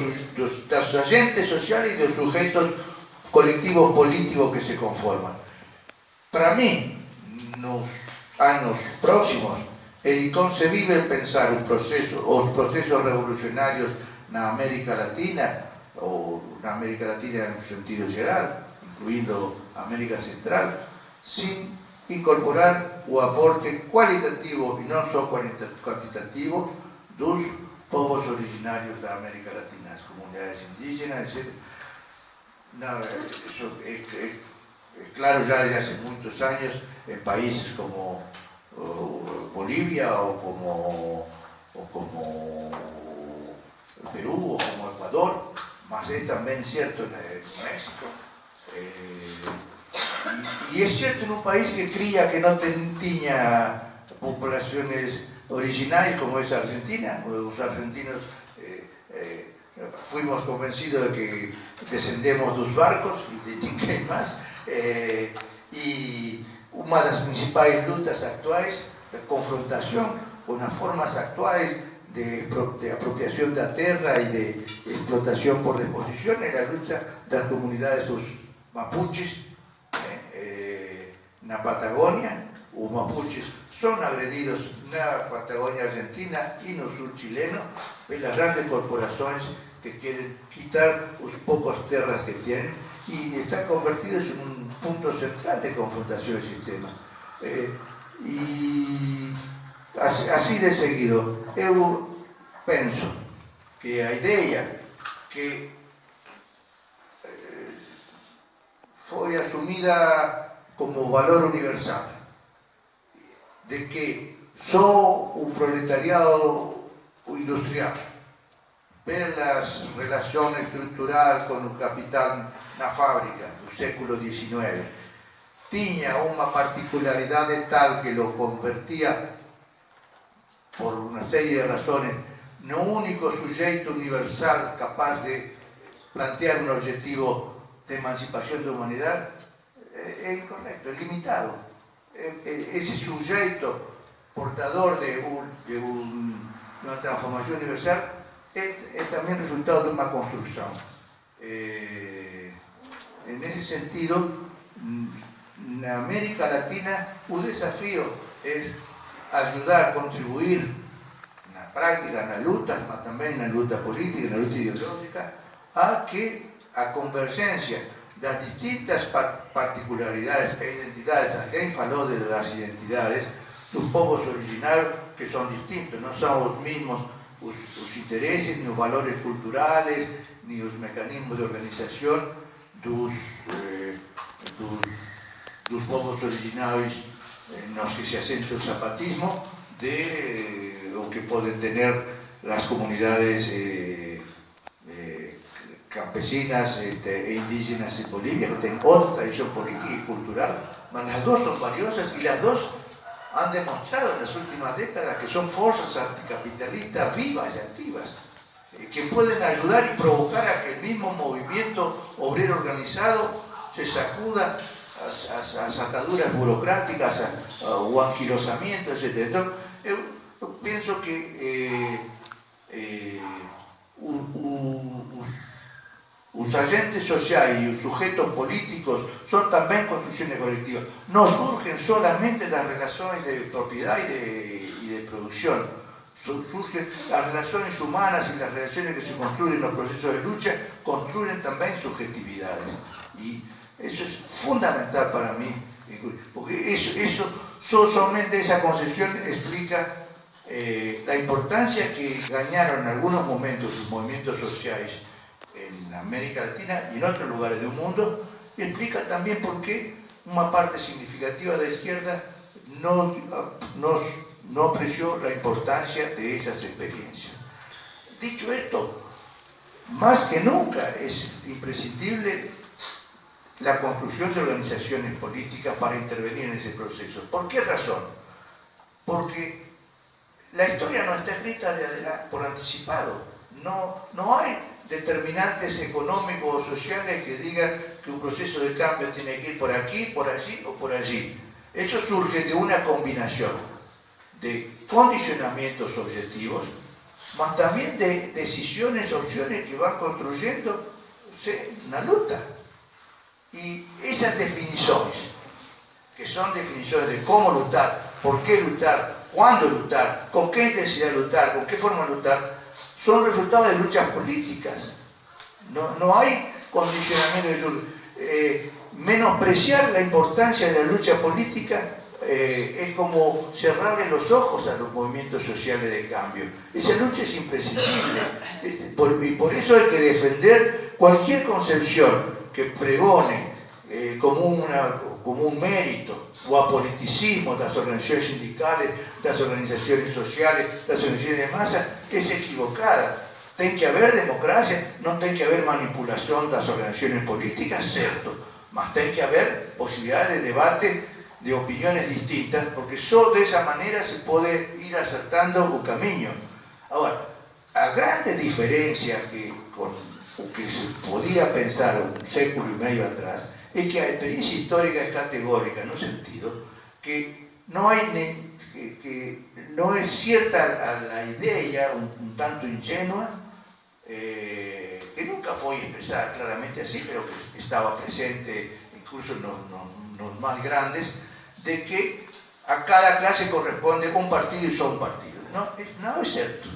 agentes sociais e dos sujeitos colectivos políticos que se conforman. Para mí, nos años próximos, é inconcebível pensar os processos revolucionários na América Latina, ou na América Latina no sentido geral, incluindo a América Central, sin incorporar o aporte qualitativo e não só quantitativo dos povos originários da América Latina, as comunidades indígenas, etc. No, eso es claro ya desde hace muchos años en países como Bolivia o como Perú o como Ecuador, mas es también cierto en México. Y es cierto en un país que cría que no tenía poblaciones originales como es Argentina. Los argentinos fuimos convencidos de que descendemos dos barcos e de ninguém mais, e uma das principais lutas actuais de confrontação com as formas actuais de apropiação da terra e de explotação por disposição é a luta das comunidades dos mapuches na Patagônia. Os mapuches são agredidos na Patagônia Argentina e no sul chileno pelas grandes corporações que quieren quitar los pocos tierras que tienen y están convertidos en un punto central de confrontación del sistema. Y así de seguido, yo pienso que la idea que fue asumida como valor universal, de que só o proletariado, o industrial, ver las relaciones estructurales con el capital na fábrica do século XIX, tinha uma particularidade tal que lo convertía, por una serie de razones, no único sujeto universal capaz de plantear un objetivo de emancipación de la humanidad, es incorrecto, es limitado. Ese sujeto portador de una transformación universal es también resultado de una construcción. En ese sentido, en América Latina, un desafío es ayudar, contribuir en la práctica, en la lucha, pero también en la lucha política, en la lucha ideológica, a que a convergencia das distintas particularidades e identidades, alguém falou de las identidades dos povos originarios que son distintos, no son los mismos os intereses, ni los valores culturales, ni los mecanismos de organización dos povos originarios en los que se asenta el zapatismo de lo que pueden tener las comunidades campesinas e indígenas en Bolivia, que tienen otra tradición política y cultural, pero las dos son valiosas y las dos han demostrado en las últimas décadas que son fuerzas anticapitalistas vivas y activas, que pueden ayudar y provocar a que el mismo movimiento obrero organizado se sacuda las ataduras burocráticas o anquilosamientos, etc. Entonces, yo pienso que los agentes sociales y los sujetos políticos son también construcciones colectivas. No surgen solamente las relaciones de propiedad y de producción. Surgen las relaciones humanas y las relaciones que se construyen en los procesos de lucha, construyen también subjetividades. Y eso es fundamental para mí, porque eso solamente esa concepción explica la importancia que ganaron en algunos momentos los movimientos sociales en América Latina y en otros lugares del mundo, y explica también por qué una parte significativa de la izquierda no apreció la importancia de esas experiencias. Dicho esto, más que nunca es imprescindible la construcción de organizaciones políticas para intervenir en ese proceso. ¿Por qué razón? Porque la historia no está escrita por anticipado. No hay determinantes económicos o sociales que digan que un proceso de cambio tiene que ir por aquí, por allí o por allí. Eso surge de una combinación de condicionamientos objetivos, mas también de decisiones, opciones que van construyéndose una lucha. Y esas definiciones, que son definiciones de cómo luchar, por qué luchar, cuándo luchar, con qué intensidad luchar, con qué forma luchar, son resultados de luchas políticas. No hay condicionamiento de menospreciar la importancia de la lucha política es como cerrarle los ojos a los movimientos sociales de cambio. Esa lucha es imprescindible y por eso hay que defender cualquier concepción que pregone como un mérito o apoliticismo de las organizaciones sindicales, de las organizaciones sociales, de las organizaciones de masa, es equivocada. Tiene que haber democracia, no tiene que haber manipulación de las organizaciones políticas, cierto, mas tiene que haber posibilidades de debate de opiniones distintas, porque solo de esa manera se puede ir acertando un camino. Ahora, a grandes diferencias que se podía pensar un século y medio atrás, es que la experiencia histórica es categórica, en un sentido que no es cierta la idea un tanto ingenua, que nunca fue expresada claramente así, pero que estaba presente incluso en los más grandes, de que a cada clase corresponde un partido y solo un partido. No es cierto.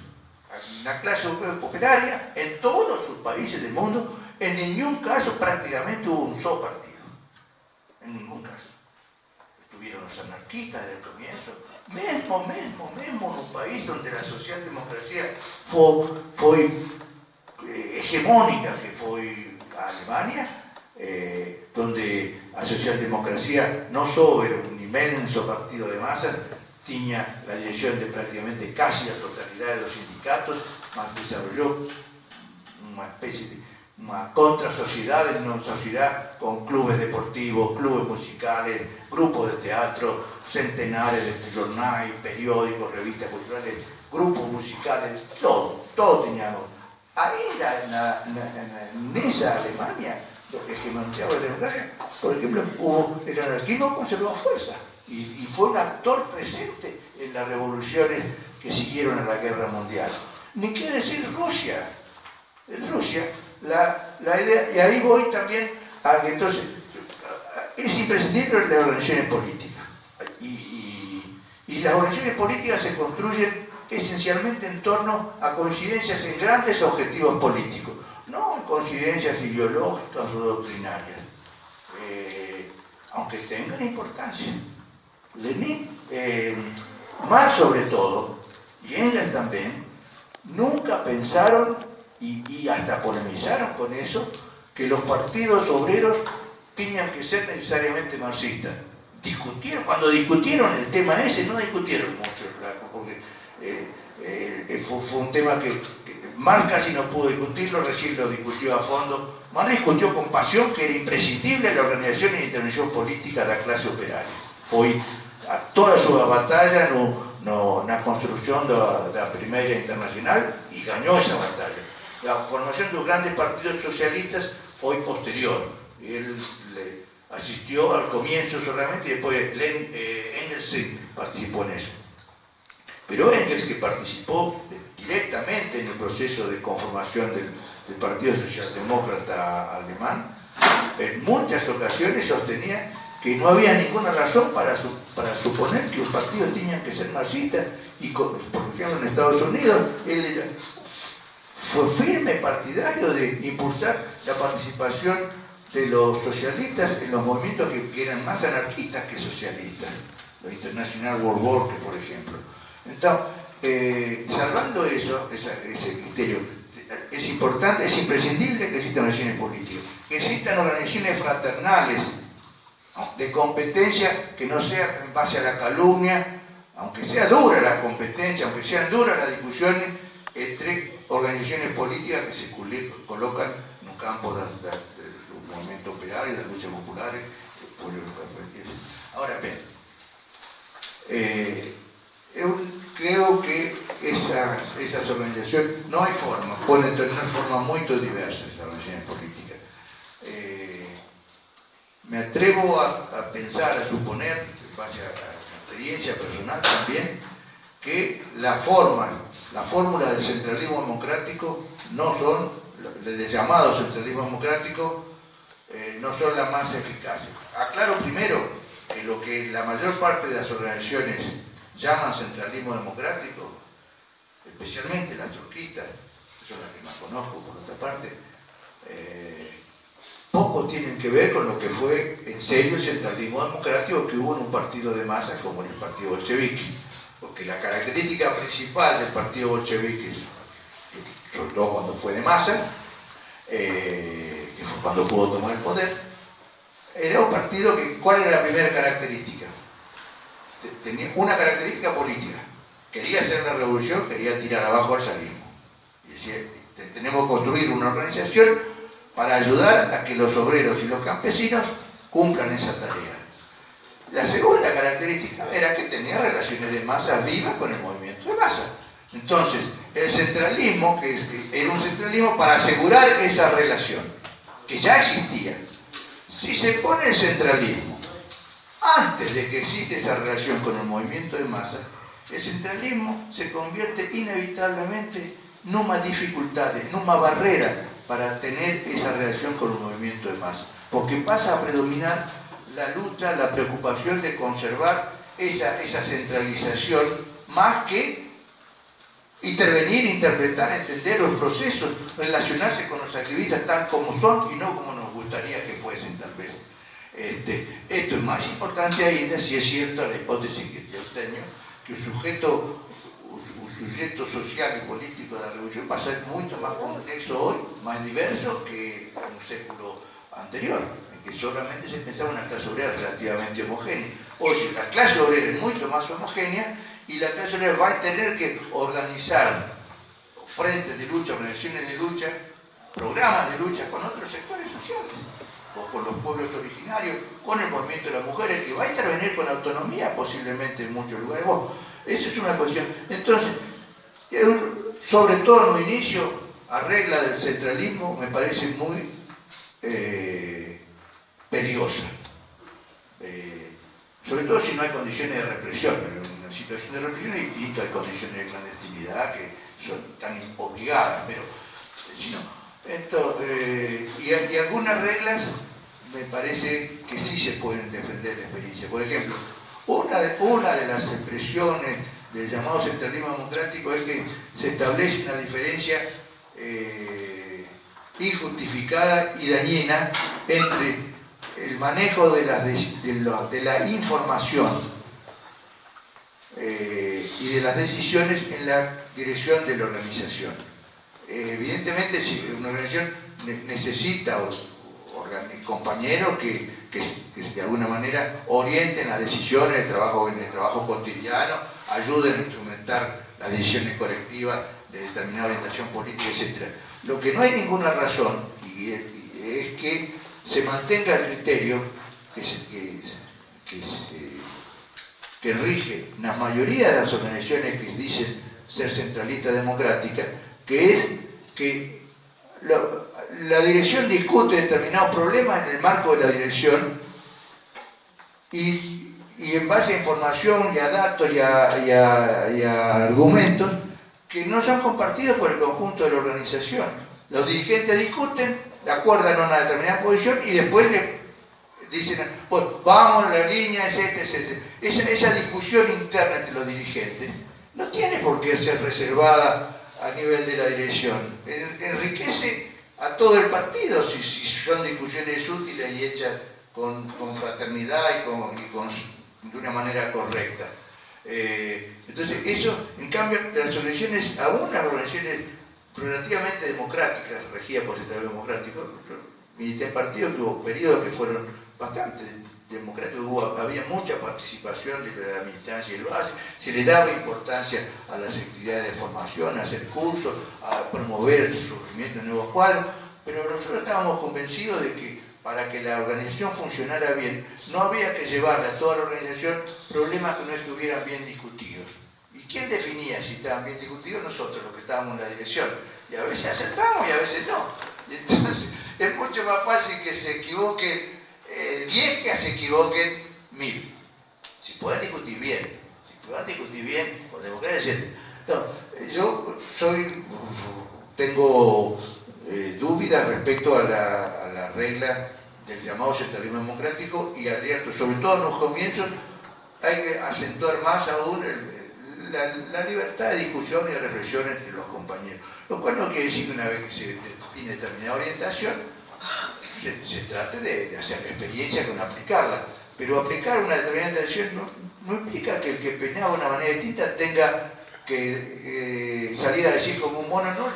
La clase operaria, en todos los países del mundo, en ningún caso prácticamente hubo un solo partido. En ningún caso. Estuvieron los anarquistas desde el comienzo. Mesmo en un país donde la socialdemocracia fue hegemónica, que fue Alemania, donde la socialdemocracia no solo era un inmenso partido de masas, tenía la dirección de prácticamente casi la totalidad de los sindicatos, más desarrolló una especie de una contrasociedad en una sociedad con clubes deportivos, clubes musicales, grupos de teatro, centenares de jornales, periódicos, revistas culturales, grupos musicales, todo teníamos. Ahí en esa Alemania, lo que hegemoneaba la democracia, por ejemplo, el anarquismo conservó fuerza y fue un actor presente en las revoluciones que siguieron a la guerra mundial. Ni qué decir Rusia. En Rusia, la idea, y ahí voy también a que entonces es imprescindible las organizaciones políticas. Y las organizaciones políticas se construyen esencialmente en torno a coincidencias en grandes objetivos políticos, no en coincidencias ideológicas o doctrinarias, aunque tengan importancia. Lenin, Marx sobre todo, y Engels también, nunca pensaron y hasta polemizaron con eso, que los partidos obreros tenían que ser necesariamente marxistas. Cuando discutieron el tema ese, no discutieron mucho, porque fue un tema que Marx casi no pudo discutirlo, recién lo discutió a fondo. Marx discutió con pasión que era imprescindible la organización y intervención política de la clase operaria. Foi a toda a súa batalla na construcción da Primeira Internacional e gañou esa batalla. A formación dos grandes partidos socialistas foi posterior. Él asistió al comienzo solamente y después Engels participó en eso. Pero Engels, que participó directamente en el proceso de conformación del Partido Socialdemócrata Alemán, en muchas ocasiones sostenía que no había ninguna razón para suponer que los partidos tenían que ser marxistas, y por ejemplo en Estados Unidos él fue firme partidario de impulsar la participación de los socialistas en los movimientos que eran más anarquistas que socialistas, los International World Workers, por ejemplo. Entonces, salvando ese criterio, es importante, es imprescindible que existan organizaciones políticas, que existan organizaciones fraternales, de competencia que no sea en base a la calumnia, aunque sea dura la competencia, aunque sean duras las discusiones entre organizaciones políticas que se colocan en un campo del movimiento operario, de las luchas populares. Ahora bien, yo creo que esas organizaciones, no hay forma, pueden tener formas muy diversas las organizaciones políticas. Me atrevo a pensar, a suponer, en base a la experiencia personal también, que la fórmula del centralismo democrático no son, del llamado centralismo democrático, no son las más eficaces. Aclaro primero que lo que la mayor parte de las organizaciones llaman centralismo democrático, especialmente las trotskistas, que son las que más conozco por otra parte, poco tienen que ver con lo que fue en serio el centralismo democrático que hubo en un partido de masas como el partido bolchevique. Porque la característica principal del partido bolchevique, sobre todo cuando fue de masa, que fue cuando pudo tomar el poder, era un partido que, ¿cuál era la primera característica? Tenía una característica política. Quería hacer la revolución, quería tirar abajo al zarismo. Y decía, tenemos que construir una organización para ayudar a que los obreros y los campesinos cumplan esa tarea. La segunda característica era que tenía relaciones de masa vivas con el movimiento de masa. Entonces, el centralismo, que era un centralismo para asegurar esa relación, que ya existía. Si se pone el centralismo antes de que existe esa relación con el movimiento de masa, el centralismo se convierte inevitablemente en una dificultad, en una barrera para tener esa relación con el movimiento de masa, porque pasa a predominar la lucha, la preocupación de conservar esa centralización, más que intervenir, interpretar, entender los procesos, relacionarse con los activistas tal como son y no como nos gustaría que fuesen tal vez. Esto es más importante ainda si es cierta la hipótesis que yo tengo, que el sujeto social y político de la revolución va a ser mucho más complexo hoy, más diverso que un século anterior, en que solamente se pensaba una clase obrera relativamente homogénea. Hoy la clase obrera es mucho más homogénea y la clase obrera va a tener que organizar frentes de lucha, organizaciones de lucha, programas de lucha con otros sectores sociales, o con los pueblos originarios, con el movimiento de las mujeres, que va a intervenir con autonomía posiblemente en muchos lugares. Bueno, esa es una cuestión. Entonces, sobre todo en un inicio, arregla del centralismo me parece muy peligrosa. Sobre todo si no hay condiciones de represión. En una situación de represión es distinto, hay condiciones de clandestinidad que son tan obligadas, pero si no. Y algunas reglas me parece que sí se pueden defender la experiencia. Por ejemplo, una de las expresiones del llamado centralismo democrático es que se establece una diferencia injustificada y dañina entre el manejo de la información y de las decisiones en la dirección de la organización. Evidentemente, si una organización necesita compañeros que de alguna manera orienten las decisiones, en el trabajo cotidiano, ayuden a instrumentar las decisiones colectivas de determinada orientación política, etc. Lo que no hay ninguna razón es que se mantenga el criterio que rige la mayoría de las organizaciones que dicen ser centralistas democráticas, que es que la dirección discute determinados problemas en el marco de la dirección y en base a información y a datos y a argumentos que no son compartidos por el conjunto de la organización. Los dirigentes discuten, acuerdan una determinada posición y después le dicen, pues vamos a la línea, etcétera, etcétera. Esa discusión interna entre los dirigentes no tiene por qué ser reservada a nivel de la dirección. Enriquece a todo el partido si son discusiones útiles y hechas con fraternidad y de una manera correcta. Entonces, eso, en cambio, las organizaciones, aún las organizaciones relativamente democráticas, regidas por el Estado democrático, milité en partidos que hubo periodos que fueron bastante democráticos, había mucha participación de la militancia y el base, se le daba importancia a las actividades de formación, a hacer cursos, a promover el surgimiento de nuevos cuadros, pero nosotros estábamos convencidos de que para que la organización funcionara bien, no había que llevarle a toda la organización problemas que no estuvieran bien discutidos. ¿Y quién definía si estaban bien discutidos? Nosotros, los que estábamos en la dirección. Y a veces acertamos y a veces no. Y entonces es mucho más fácil que se equivoquen 10 que se equivoquen 1000. Si pueden discutir bien, con democracia, etc. No, yo tengo dudas respecto a la regla del llamado centralismo democrático y advierto, sobre todo en los comienzos, hay que acentuar más aún la libertad de discusión y de reflexión entre los compañeros. Lo cual no quiere decir que una vez que se define determinada orientación, se trate de hacer la experiencia con aplicarla. Pero aplicar una determinada dirección no implica que el que opinaba de una manera distinta tenga que salir a decir como un mono,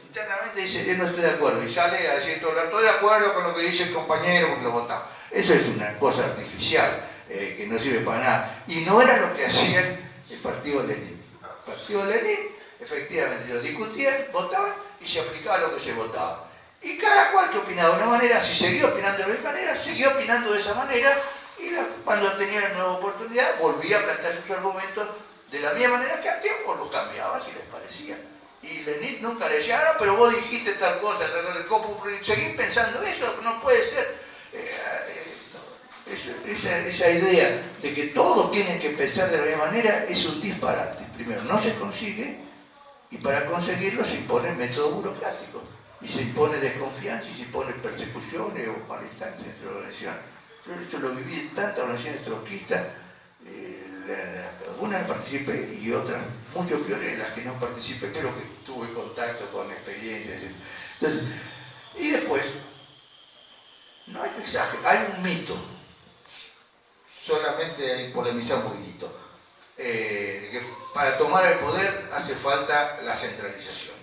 internamente dice, yo no estoy de acuerdo, y sale a decir, estoy de acuerdo con lo que dice el compañero porque lo votamos. Eso es una cosa artificial, que no sirve para nada. Y no era lo que hacían el partido Lenin. El partido Lenin, efectivamente, lo discutían, votaban y se aplicaba lo que se votaba. Y cada cual que opinaba de una manera, si seguía opinando de esa manera, seguía opinando de esa manera, y cuando tenía la nueva oportunidad, volvía a plantear sus argumentos de la misma manera que antes, o los cambiaba si les parecía. Y Lenin nunca le decía, no, pero vos dijiste tal cosa, seguir pensando eso, no puede ser. Esa idea de que todos tienen que pensar de la misma manera es un disparate. Primero, no se consigue, y para conseguirlo se impone el método burocrático. Y se impone desconfianza, y se impone persecuciones o malestancia dentro de la organización. Yo esto lo viví en tantas organizaciones trotskistas, algunas participé y otras mucho peores en las que no participé, pero que tuve contacto con experiencias. Entonces, y después, no hay que exagerar, hay un mito, solamente hay que polemizar un poquitito, que para tomar el poder hace falta la centralización.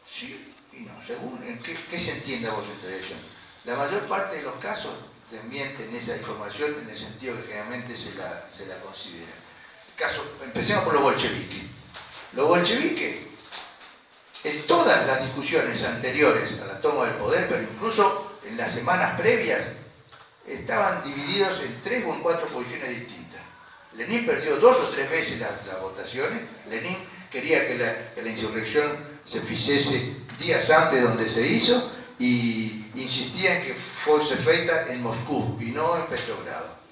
Sí y no, según en qué se entienda por centralización. La mayor parte de los casos desmienten esa información en el sentido que generalmente se la considera. Empecemos por los bolcheviques. Los bolcheviques, en todas las discusiones anteriores a la toma del poder, pero incluso en las semanas previas, estaban divididos en 3 o en 4 posiciones distintas. Lenin perdió 2 o 3 veces las votaciones. Lenin quería que la insurrección se hiciese días antes de donde se hizo y insistía en que fuese feita en Moscú y no en Petrogrado.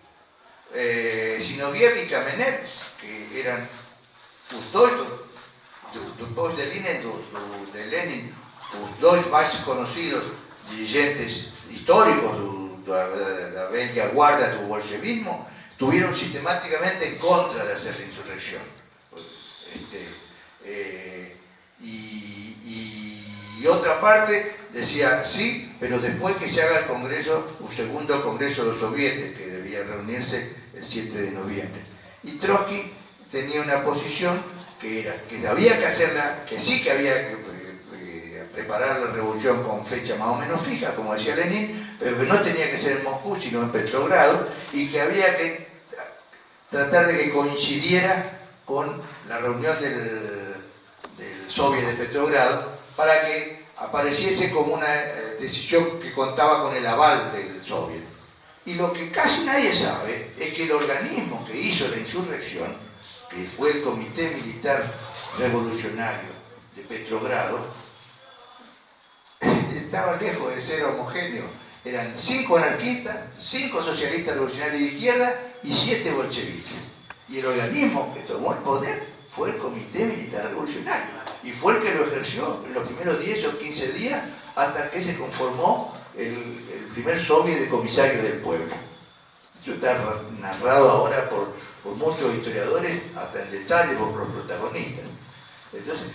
Zinoviev y Kamenev, que eran os dois de Lenin, os dois mais conocidos dirigentes históricos da velha guarda do bolchevismo, estuvieron sistemáticamente en contra de hacer la insurrección. Y otra parte decía sí, pero después que se haga el Congreso, un segundo Congreso de los Sovietes, que debía reunirse el 7 de noviembre. Y Trotsky tenía una posición que era que había que hacerla, que sí que había que preparar la revolución con fecha más o menos fija, como decía Lenin, pero que no tenía que ser en Moscú, sino en Petrogrado, y que había que tratar de que coincidiera con la reunión del Soviet de Petrogrado, para que apareciese como una decisión que contaba con el aval del Soviet. Y lo que casi nadie sabe es que el organismo que hizo la insurrección, que fue el Comité Militar Revolucionario de Petrogrado, estaba lejos de ser homogéneo. Eran 5 anarquistas, 5 socialistas revolucionarios de izquierda y 7 bolcheviques. Y el organismo que tomó el poder fue el Comité Militar Revolucionario. Y fue el que lo ejerció en los primeros 10 o 15 días hasta que se conformó el primer soviet de comisarios del pueblo. Eso está narrado ahora por muchos historiadores, hasta en detalle por los protagonistas. Entonces,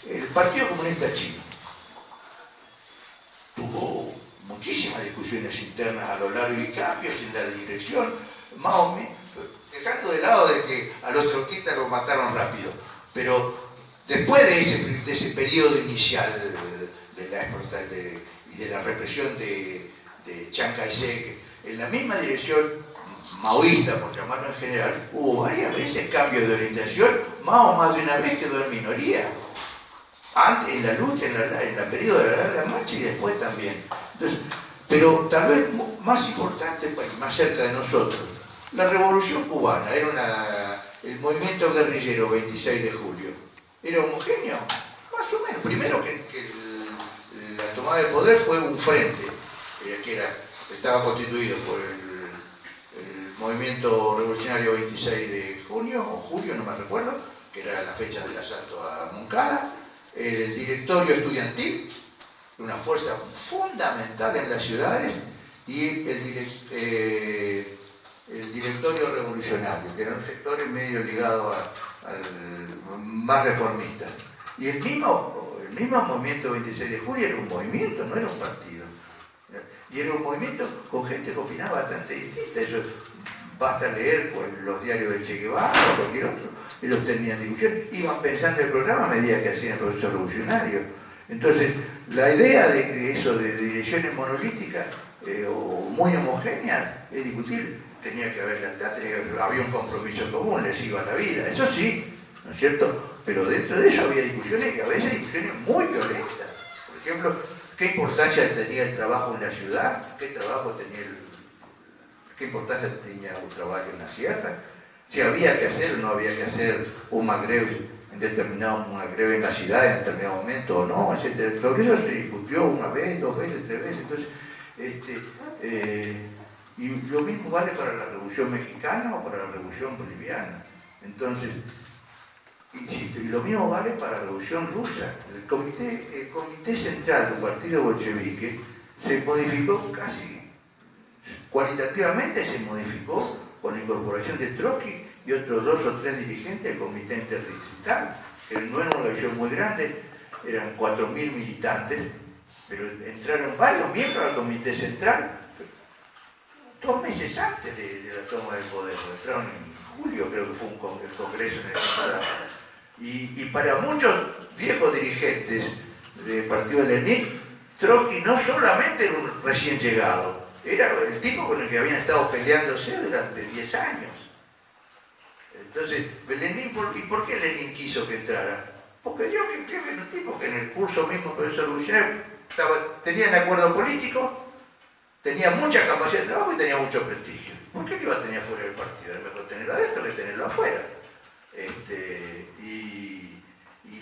el Partido Comunista Chino tuvo muchísimas discusiones internas a lo largo y cambios en la dirección, más o menos, dejando de lado de que a los trotskistas los mataron rápido, pero después de ese periodo inicial de la represión de Chiang Kai-shek, en la misma dirección maoísta, por llamarlo en general, hubo varias veces cambios de orientación, más o más de una vez quedó en minoría. Antes, en la lucha, en el periodo de la larga marcha y después también. Entonces, pero tal vez más importante, pues, más cerca de nosotros, la Revolución Cubana era el movimiento guerrillero 26 de julio. ¿Era homogéneo? Más o menos. Primero que la tomada de poder fue un frente, que estaba constituido por el movimiento revolucionario 26 de junio, o julio, no me recuerdo, que era la fecha del asalto a Moncada, el directorio estudiantil, una fuerza fundamental en las ciudades, y el directorio revolucionario, que eran sectores medio ligados al más reformista. Y el mismo movimiento 26 de julio era un movimiento, no era un partido. Y era un movimiento con gente que opinaba bastante distinta. Eso basta leer pues, los diarios de Che Guevara o cualquier otro. Ellos tenían discusión, iban pensando el programa a medida que hacían el proceso revolucionario. Entonces, la idea de eso de direcciones monolíticas o muy homogéneas es discutible. Tenía que haber lealtad, había un compromiso común, les iba la vida, eso sí, ¿no es cierto? Pero dentro de eso había discusiones y a veces discusiones muy violentas. Por ejemplo, ¿qué importancia tenía el trabajo en la ciudad? ¿Qué importancia tenía un trabajo en la sierra? Si había que hacer o no había que hacer un magreb en la ciudad en determinado momento o no, etc. Sobre eso se discutió una vez, 2 veces, 3 veces. Entonces, y lo mismo vale para la Revolución Mexicana o para la Revolución Boliviana. Entonces, insisto, y lo mismo vale para la Revolución Rusa. El comité central del partido bolchevique se modificó casi, cualitativamente se modificó con la incorporación de Trotsky y otros 2 o 3 dirigentes del comité interdistrital. No era una organización muy grande, eran 4.000 militantes, pero entraron varios miembros al comité central 2 meses antes de la toma del poder. Entraron en julio, creo que fue el congreso en el que y para muchos viejos dirigentes del partido de Lenin Trotsky no solamente era un recién llegado, era el tipo con el que habían estado peleándose durante 10 años. Entonces, Lenin, ¿y por qué Lenin quiso que entrara? Porque vio que era un tipo que en el curso mismo proceso revolucionario tenía un acuerdo político, tenía mucha capacidad de trabajo y tenía mucho prestigio. ¿Por qué lo iba a tener fuera del partido? Era mejor tenerlo adentro que tenerlo afuera. Y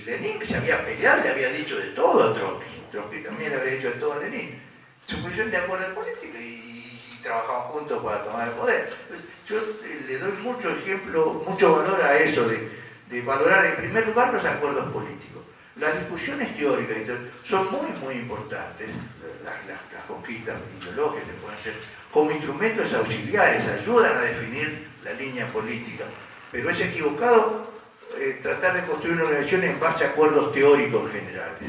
Lenin se había peleado, le había dicho de todo a Trotsky. Trotsky también le había dicho de todo a Lenin. Se pusieron de acuerdo en política y trabajaban juntos para tomar el poder. Yo le doy mucho ejemplo, mucho valor a eso de valorar en primer lugar los acuerdos políticos. Las discusiones teóricas son muy importantes, las conquistas ideológicas que pueden ser como instrumentos auxiliares, ayudan a definir la línea política, pero es equivocado tratar de construir una organización en base a acuerdos teóricos generales.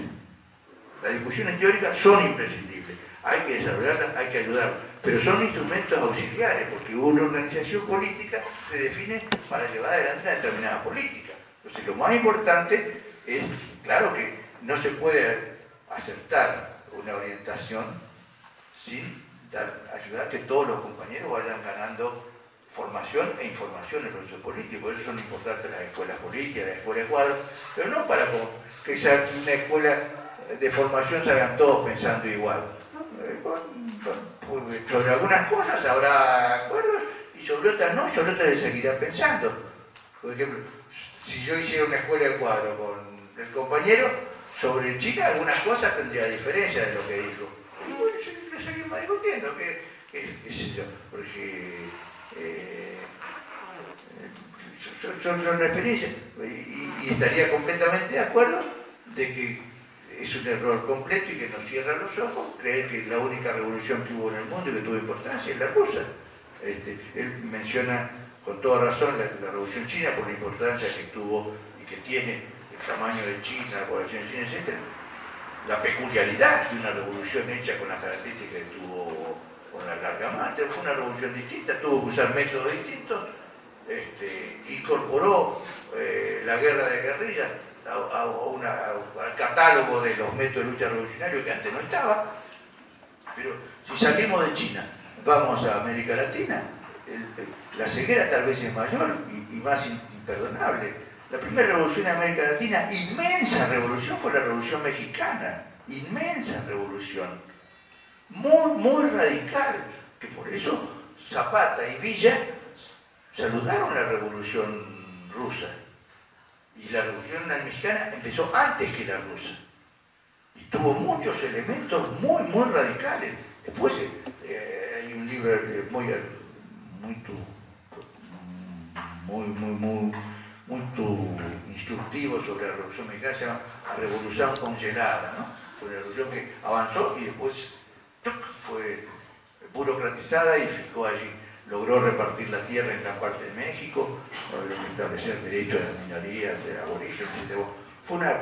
Las discusiones teóricas son imprescindibles, hay que desarrollarlas, hay que ayudarlas, pero son instrumentos auxiliares, porque una organización política se define para llevar adelante una determinada política. Entonces lo más importante es, claro que no se puede aceptar una orientación sin ayudar a que todos los compañeros vayan ganando formación e información en el proceso político. Por eso son importantes las escuelas políticas, las escuelas de cuadros, pero no para que una escuela de formación salgan todos pensando igual. Sobre algunas cosas habrá acuerdos y sobre otras no, y sobre otras se seguirá pensando. Por ejemplo, si yo hiciera una escuela de cuadro con el compañero, sobre China algunas cosas tendría diferencia de lo que dijo. Y bueno, lo seguimos discutiendo, qué sé yo, porque son experiencias. Y estaría completamente de acuerdo de que es un error completo y que nos cierra los ojos creer que la única revolución que hubo en el mundo y que tuvo importancia es la rusa. Él menciona con toda razón la revolución china por la importancia que tuvo y que tiene el tamaño de China, la población de China, etc. La peculiaridad de una revolución hecha con las características que tuvo con la larga manta, fue una revolución distinta, tuvo que usar métodos distintos, incorporó la guerra de guerrillas al catálogo de los métodos de lucha revolucionarios que antes no estaba. Pero si salimos de China, vamos a América Latina, la ceguera tal vez es mayor y más imperdonable. La primera revolución en América Latina, inmensa revolución, fue la Revolución Mexicana, inmensa revolución, muy radical, que por eso Zapata y Villa saludaron la Revolución Rusa. Y la Revolución Mexicana empezó antes que la rusa. Y tuvo muchos elementos muy radicales. Después hay un libro muy instructivo sobre la Revolución Mexicana, se llama La Revolución Congelada, ¿no? Fue una revolución que avanzó y después fue burocratizada y fijó allí. Logró repartir la tierra en gran parte de México, logró establecer derechos de las minorías, de aborígenes, etc.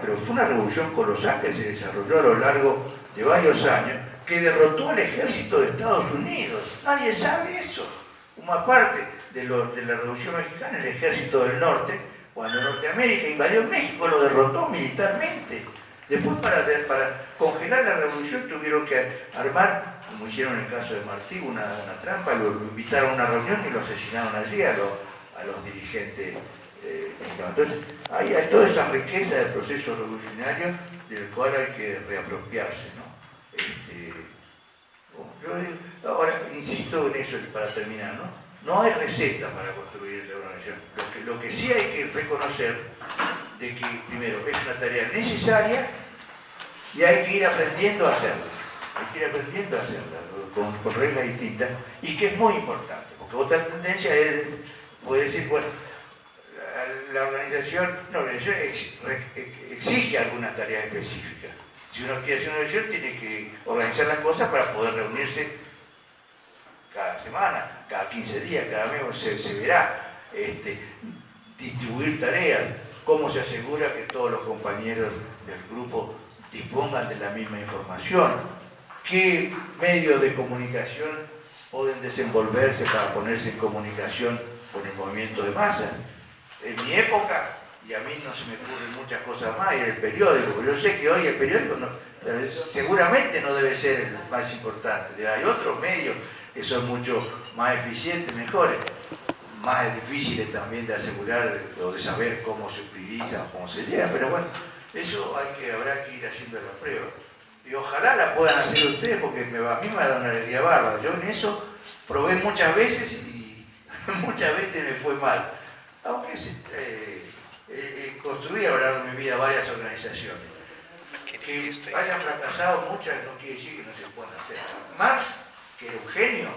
Pero fue una revolución colosal que se desarrolló a lo largo de varios años, que derrotó al ejército de Estados Unidos. Nadie sabe eso. Una parte de la Revolución Mexicana, el ejército del norte, cuando Norteamérica invadió México, lo derrotó militarmente. Después, para congelar la revolución, tuvieron que armar, como hicieron en el caso de Martí, una trampa, lo invitaron a una reunión y lo asesinaron allí a los dirigentes mexicanos. Entonces, hay toda esa riqueza del proceso revolucionario del cual hay que reapropiarse, ¿no? Yo ahora insisto en eso para terminar, ¿no? No hay receta para construir la organización. Lo que sí hay que reconocer de que, primero, es una tarea necesaria y hay que ir aprendiendo a hacerla. Hay que ir aprendiendo a hacerla con reglas distintas y que es muy importante, porque otra tendencia puede decir, bueno, la organización exige algunas tareas específicas. Si uno quiere hacer una organización, tiene que organizar las cosas para poder reunirse cada semana, cada 15 días, cada mes, se verá. Distribuir tareas, cómo se asegura que todos los compañeros del grupo dispongan de la misma información, qué medios de comunicación pueden desenvolverse para ponerse en comunicación con el movimiento de masas. En mi época, y a mí no se me ocurren muchas cosas más, y el periódico, yo sé que hoy el periódico seguramente no debe ser el más importante, hay otros medios que son mucho más eficientes, mejores, más difíciles también de asegurar o de saber cómo se utiliza o cómo se llega, pero bueno, eso habrá que ir haciendo la prueba. Y ojalá la puedan hacer ustedes, porque a mí me va a dar una alegría bárbara. Yo en eso probé muchas veces y muchas veces me fue mal. Aunque construí a lo largo de mi vida varias organizaciones. Que hayan fracasado muchas no quiere decir que no se puedan hacer. Marx, que era un genio,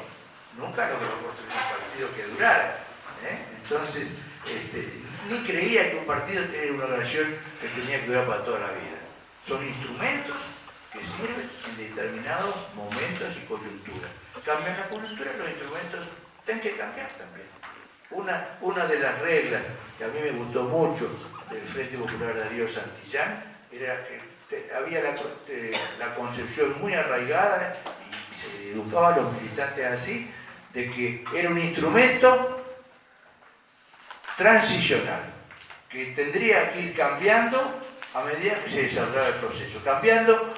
nunca logró construir un partido que durara. Entonces, ni creía que un partido tenía una relación que tenía que durar para toda la vida. Son instrumentos que sirven en determinados momentos y coyunturas. Cambian la coyuntura, los instrumentos tienen que cambiar también. Una de las reglas que a mí me gustó mucho del Frente Popular Darío Santillán era que había la concepción muy arraigada y se educaba a los militantes así, de que era un instrumento transicional, que tendría que ir cambiando a medida que se desarrollaba el proceso, cambiando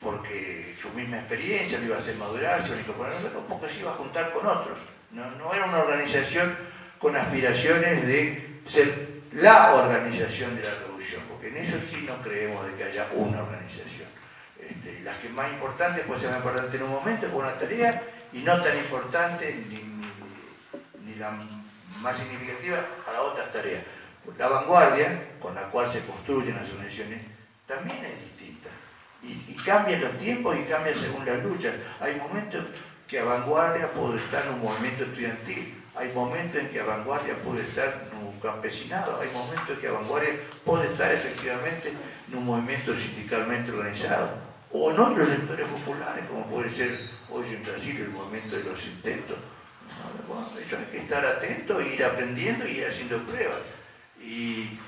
porque su misma experiencia lo iba a hacer madurar, se lo iba a incorporar, porque se iba a juntar con otros. No era una organización con aspiraciones de ser la organización de la revolución, porque en eso sí no creemos de que haya una organización. Las que más importantes pueden ser más importantes en un momento por una tarea y no tan importante ni la más significativa para otras tareas. La vanguardia con la cual se construyen las organizaciones también es distinta. Y cambian los tiempos y cambian según las luchas. Hay momentos que a vanguardia puede estar en un movimiento estudiantil, hay momentos en que a vanguardia puede estar en un campesinado, hay momentos en que a vanguardia puede estar efectivamente en un movimiento sindicalmente organizado, o en otros sectores populares, como puede ser hoy en Brasil el movimiento de los intentos. Bueno, eso hay que estar atento e ir aprendiendo y ir haciendo pruebas. Y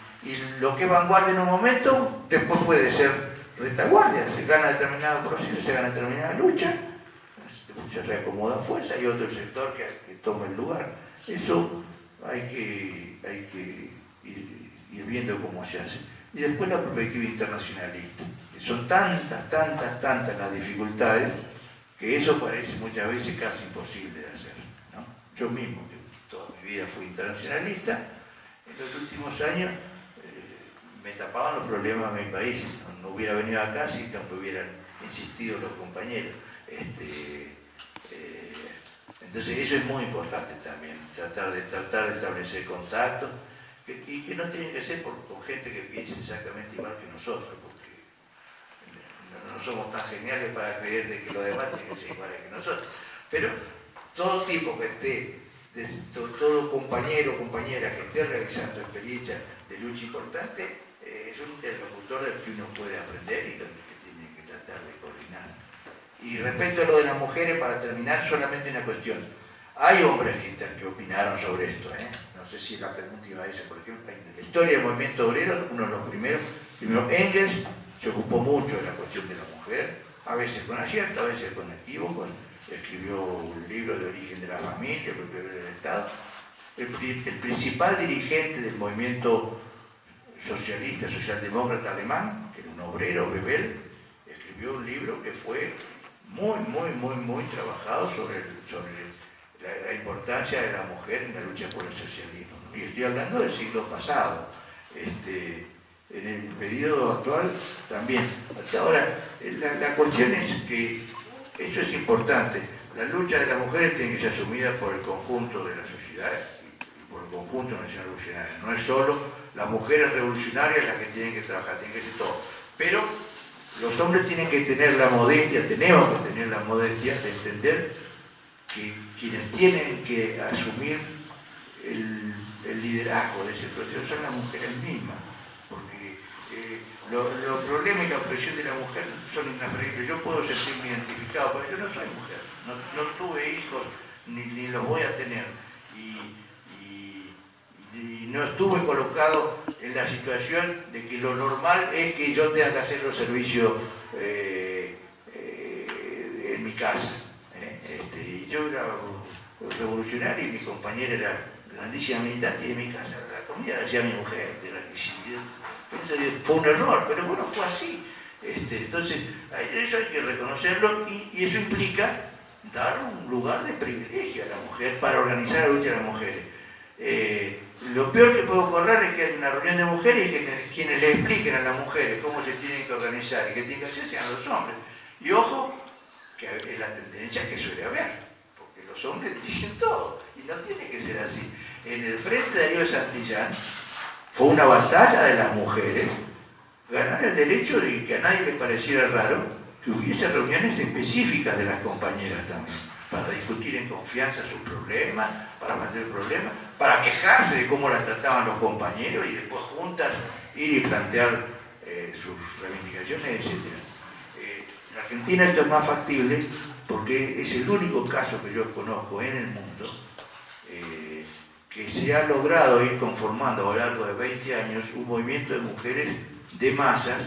lo que es vanguardia en un momento, después puede ser retaguardia, se gana determinado proceso, se gana determinada lucha, se reacomoda fuerza y otro sector que toma el lugar. Eso hay que ir viendo cómo se hace. Y después la perspectiva internacionalista. Son tantas las dificultades que eso parece muchas veces casi imposible de hacer, ¿no? Yo mismo, que toda mi vida fui internacionalista, en los últimos años me tapaban los problemas de mi país. No hubiera venido acá si no hubieran insistido los compañeros. Entonces eso es muy importante también, tratar de establecer contactos y que no tienen que ser con gente que piense exactamente igual que nosotros, porque no somos tan geniales para creer de que los demás tienen que ser iguales que nosotros. Pero todo tipo que esté, todo compañero o compañera que esté realizando experiencias de lucha importante, es un interlocutor del que uno puede aprender y del que tiene que tratar de coordinar. Y respecto a lo de las mujeres, para terminar, solamente una cuestión. Hay hombres que opinaron sobre esto, no sé si la pregunta iba a eso, por ejemplo, en la historia del movimiento obrero, uno de los primeros, Engels se ocupó mucho de la cuestión de la mujer, a veces con acierto, a veces con equívoco, escribió un libro de origen de la familia, el propio del Estado. El principal dirigente del movimiento socialista, socialdemócrata alemán, que era un obrero, Bebel, escribió un libro que fue muy trabajado sobre la importancia de la mujer en la lucha por el socialismo, ¿no? Y estoy hablando del siglo pasado. En el periodo actual también. Hasta ahora, la cuestión es que eso es importante. La lucha de las mujeres tiene que ser asumida por el conjunto de la sociedad y por el conjunto nacional revolucionario. No es solo las mujeres revolucionarias las que tienen que trabajar, tienen que ser todo. Pero los hombres tienen que tener la modestia, tenemos que tener la modestia de entender que quienes tienen que asumir el liderazgo de ese proceso son las mujeres mismas. Porque los problemas y la opresión de la mujer son inapreciables. Yo puedo sentirme identificado, pero yo no soy mujer, no tuve hijos, ni los voy a tener. Y no estuve colocado en la situación de que lo normal es que yo tenga que hacer los servicios en mi casa. Y yo era revolucionario y mi compañera era grandísima militante y en mi casa la comida la hacía mi mujer. Eso fue un error, pero bueno, fue así. Entonces, eso hay que reconocerlo y eso implica dar un lugar de privilegio a la mujer para organizar la lucha de las mujeres. Lo peor que puede ocurrir es que hay una reunión de mujeres y que quienes le expliquen a las mujeres cómo se tienen que organizar y qué tienen que hacer sean los hombres. Y ojo, que es la tendencia que suele haber, porque los hombres dicen todo y no tiene que ser así. En el Frente Darío de Santillán fue una batalla de las mujeres ganar el derecho de que a nadie le pareciera raro que hubiese reuniones específicas de las compañeras también, para discutir en confianza sus problemas, para mantener problemas, para quejarse de cómo las trataban los compañeros y después juntas ir y plantear sus reivindicaciones, etc. En Argentina esto es más factible porque es el único caso que yo conozco en el mundo que se ha logrado ir conformando a lo largo de 20 años un movimiento de mujeres de masas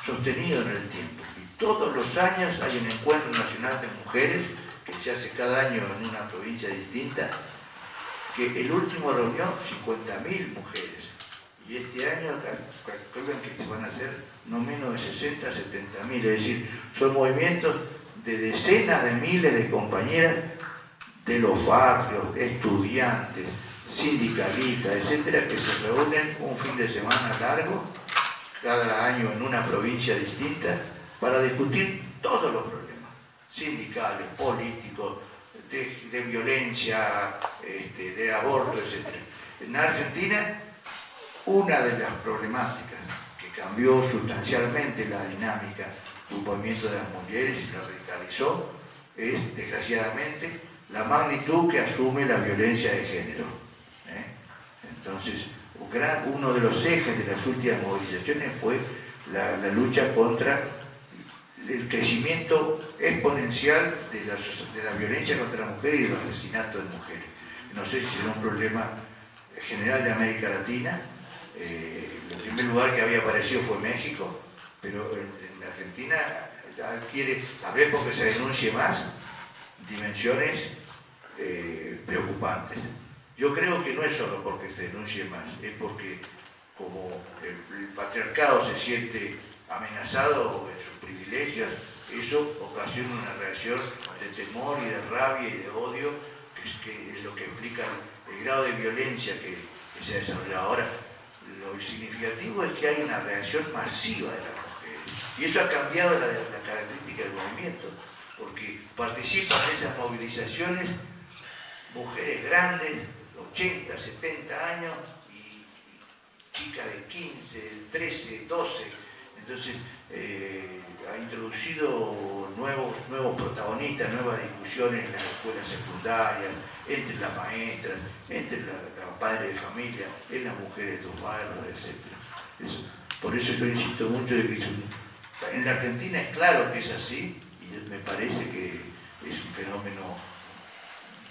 sostenido en el tiempo. Y todos los años hay un encuentro nacional de mujeres que se hace cada año en una provincia distinta, que el último reunió 50.000 mujeres. Y este año calculan que se van a hacer no menos de 60 a 70.000, es decir, son movimientos de decenas de miles de compañeras de los barrios, estudiantes, sindicalistas, etcétera, que se reúnen un fin de semana largo, cada año en una provincia distinta, para discutir todos los problemas, sindicales, políticos, de violencia, de aborto, etcétera. En Argentina, una de las problemáticas que cambió sustancialmente la dinámica del movimiento de las mujeres y la radicalizó es, desgraciadamente, la magnitud que asume la violencia de género. Entonces, uno de los ejes de las últimas movilizaciones fue la lucha contra el crecimiento exponencial de la violencia contra las mujeres y los asesinatos de mujeres. No sé si será un problema general de América Latina. El primer lugar que había aparecido fue México, pero en Argentina adquiere, tal vez porque se denuncie más, dimensiones preocupantes. Yo creo que no es solo porque se denuncie más, es porque como el patriarcado se siente amenazado en sus privilegios, eso ocasiona una reacción de temor y de rabia y de odio, que es lo que explica el grado de violencia que se ha desarrollado. Ahora, lo significativo es que hay una reacción masiva de las mujeres, y eso ha cambiado la característica del movimiento, porque participan en esas movilizaciones mujeres grandes, 80, 70 años, y chicas de 15, 13, 12. Entonces, ha introducido nuevos protagonistas, nuevas discusiones en las escuelas secundarias, entre las maestras, entre los padres de familia, en las mujeres de los barrios, etc. Por eso yo insisto mucho de que en la Argentina es claro que es así, y me parece que es un fenómeno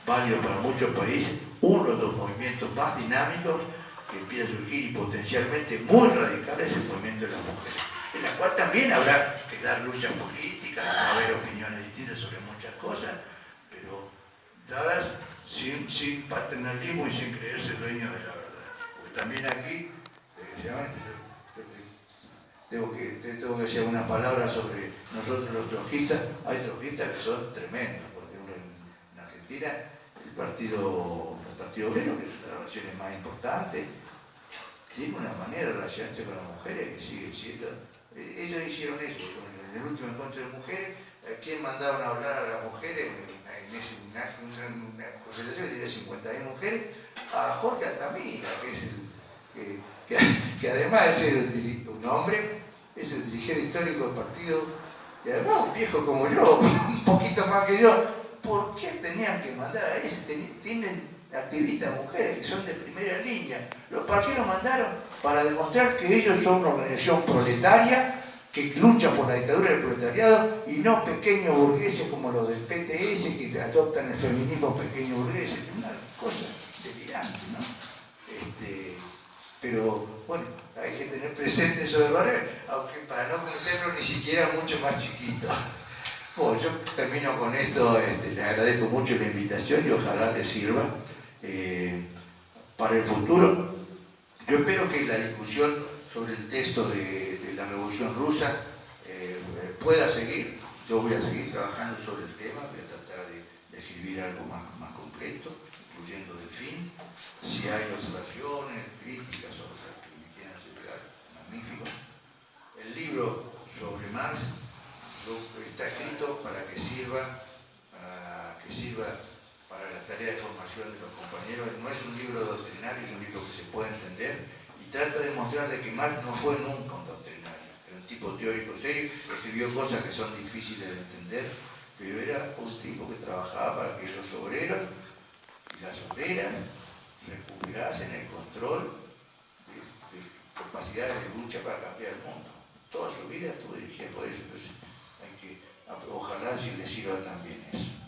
válido para muchos países, uno de los movimientos más dinámicos que empieza a surgir y potencialmente muy radicales es el movimiento de las mujeres, en la cual también habrá que dar luchas políticas, va a haber opiniones distintas sobre muchas cosas, pero dadas sin paternalismo y sin creerse dueños de la verdad. Porque también aquí, desgraciadamente, tengo que decir una palabra sobre nosotros los trotskistas. Hay trotskistas que son tremendos, porque en Argentina el Partido Obrero, que es una de las relaciones más importantes, tiene una manera de relacionarse con las mujeres que sigue siendo. Ellos hicieron eso, en el último encuentro de mujeres, ¿a quién mandaron a hablar a las mujeres? Una conversación que tenía 50.000 mujeres, a Jorge Altamira, que además de ser un hombre, es el dirigente histórico del partido, y además un viejo como yo, un poquito más que yo. ¿Por qué tenían que mandar a ese? Tienen activistas mujeres que son de primera línea. ¿Para qué lo mandaron? Para demostrar que ellos son una organización proletaria que lucha por la dictadura del proletariado y no pequeños burgueses como los del PTS que adoptan el feminismo pequeño burgués. Es una cosa delirante, ¿no? Pero bueno, hay que tener presente esos errores, aunque para no cometerlos ni siquiera mucho más chiquitos. Bueno, yo termino con esto, les agradezco mucho la invitación y ojalá les sirva para el futuro. Yo Yo espero que la discusión sobre el texto de la Revolución Rusa pueda seguir. Yo voy a seguir trabajando sobre el tema, voy a tratar de escribir algo más completo, incluyendo del fin. Si hay observaciones, críticas o cosas que me quieran acercar, magnífico. El libro sobre Marx está escrito para que sirva para la tarea de formación de los compañeros. No es un libro doctrinario, es un libro que se puede entender y trata de mostrar de que Marx no fue nunca un doctrinario, era un tipo teórico serio, escribió cosas que son difíciles de entender, pero era un tipo que trabajaba para que los obreros y las obreras recuperasen el control de capacidades de lucha para cambiar el mundo. Toda su vida estuvo dirigida por eso, entonces ojalá si le sirva también eso.